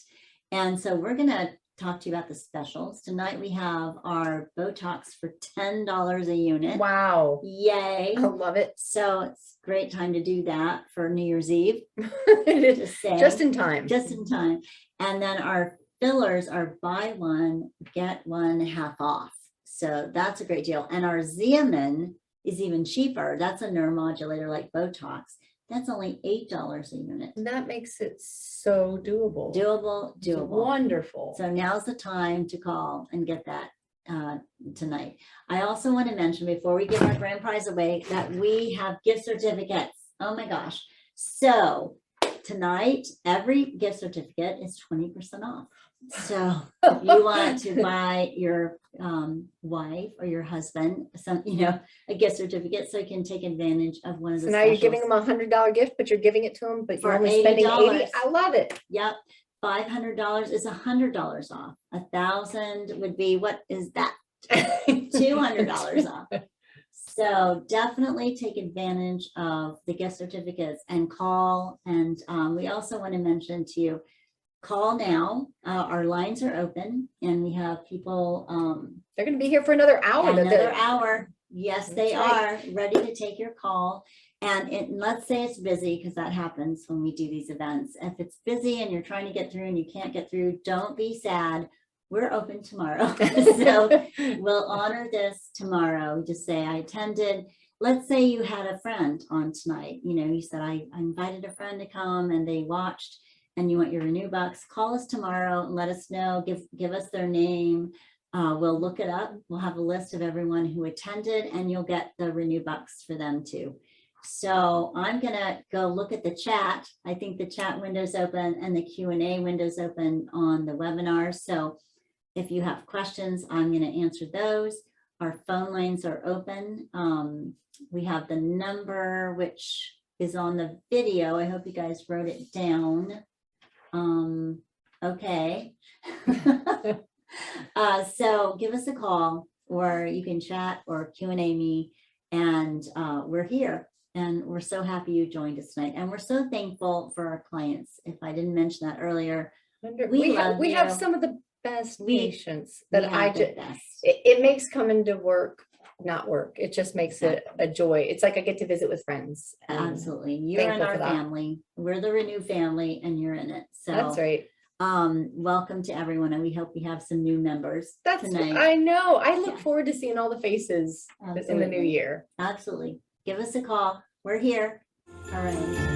And so we're going to talk to you about the specials. Tonight we have our Botox for $10 a unit. wow, Yay. I love it. So it's a great time to do that for New Year's Eve. It is Say. just in time. Just in time. And then our fillers are buy one, get one half off. So that's a great deal. And our Xeomin is even cheaper. That's a neuromodulator like Botox. That's only $8 a unit. And that makes it so doable. Doable. Wonderful. So now's the time to call and get that tonight. I also want to mention before we give our grand prize away that we have gift certificates. Oh my gosh. So tonight, every gift certificate is 20% off. So if you want to buy your wife or your husband a gift certificate so you can take advantage of one of the So now you're giving them $100 gift, but you're giving it to them, but For you're only spending $80. $80. I love it. Yep. $500 is $100 off. 1,000 would be, what is that? $200 off. So definitely take advantage of the gift certificates and call. And we also want to mention to you, call now. Our lines are open and we have people. They're going to be here for another hour. Another hour. Yes, they That's are ready to take your call. And let's say it's busy, because that happens when we do these events. If it's busy and you're trying to get through and you can't get through, don't be sad. We're open tomorrow. So we'll honor this tomorrow. Just say, I attended. Let's say you had a friend on tonight. You know, you said, I invited a friend to come and they watched, and you want your Renew Bucks. Call us tomorrow and let us know. Give us their name. We'll look it up. We'll have a list of everyone who attended, and you'll get the Renew Bucks for them too. So I'm gonna go look at the chat. I think the chat window's open and the Q&A window's open on the webinar. So if you have questions, I'm gonna answer those. Our phone lines are open. We have the number, which is on the video. I hope you guys wrote it down. Okay. So give us a call, or you can chat or Q&A me, and we're here. And we're so happy you joined us tonight. And we're so thankful for our clients. If I didn't mention that earlier, we have some of the best patients that it makes coming to work not work. It just makes it a joy. It's like I get to visit with friends. Absolutely. You're in our family. We're the Renew family and you're in it. So that's right. Welcome to everyone, and we hope we have some new members tonight. I know. I look forward to seeing all the faces in the new year. Absolutely. Give us a call. We're here. All right.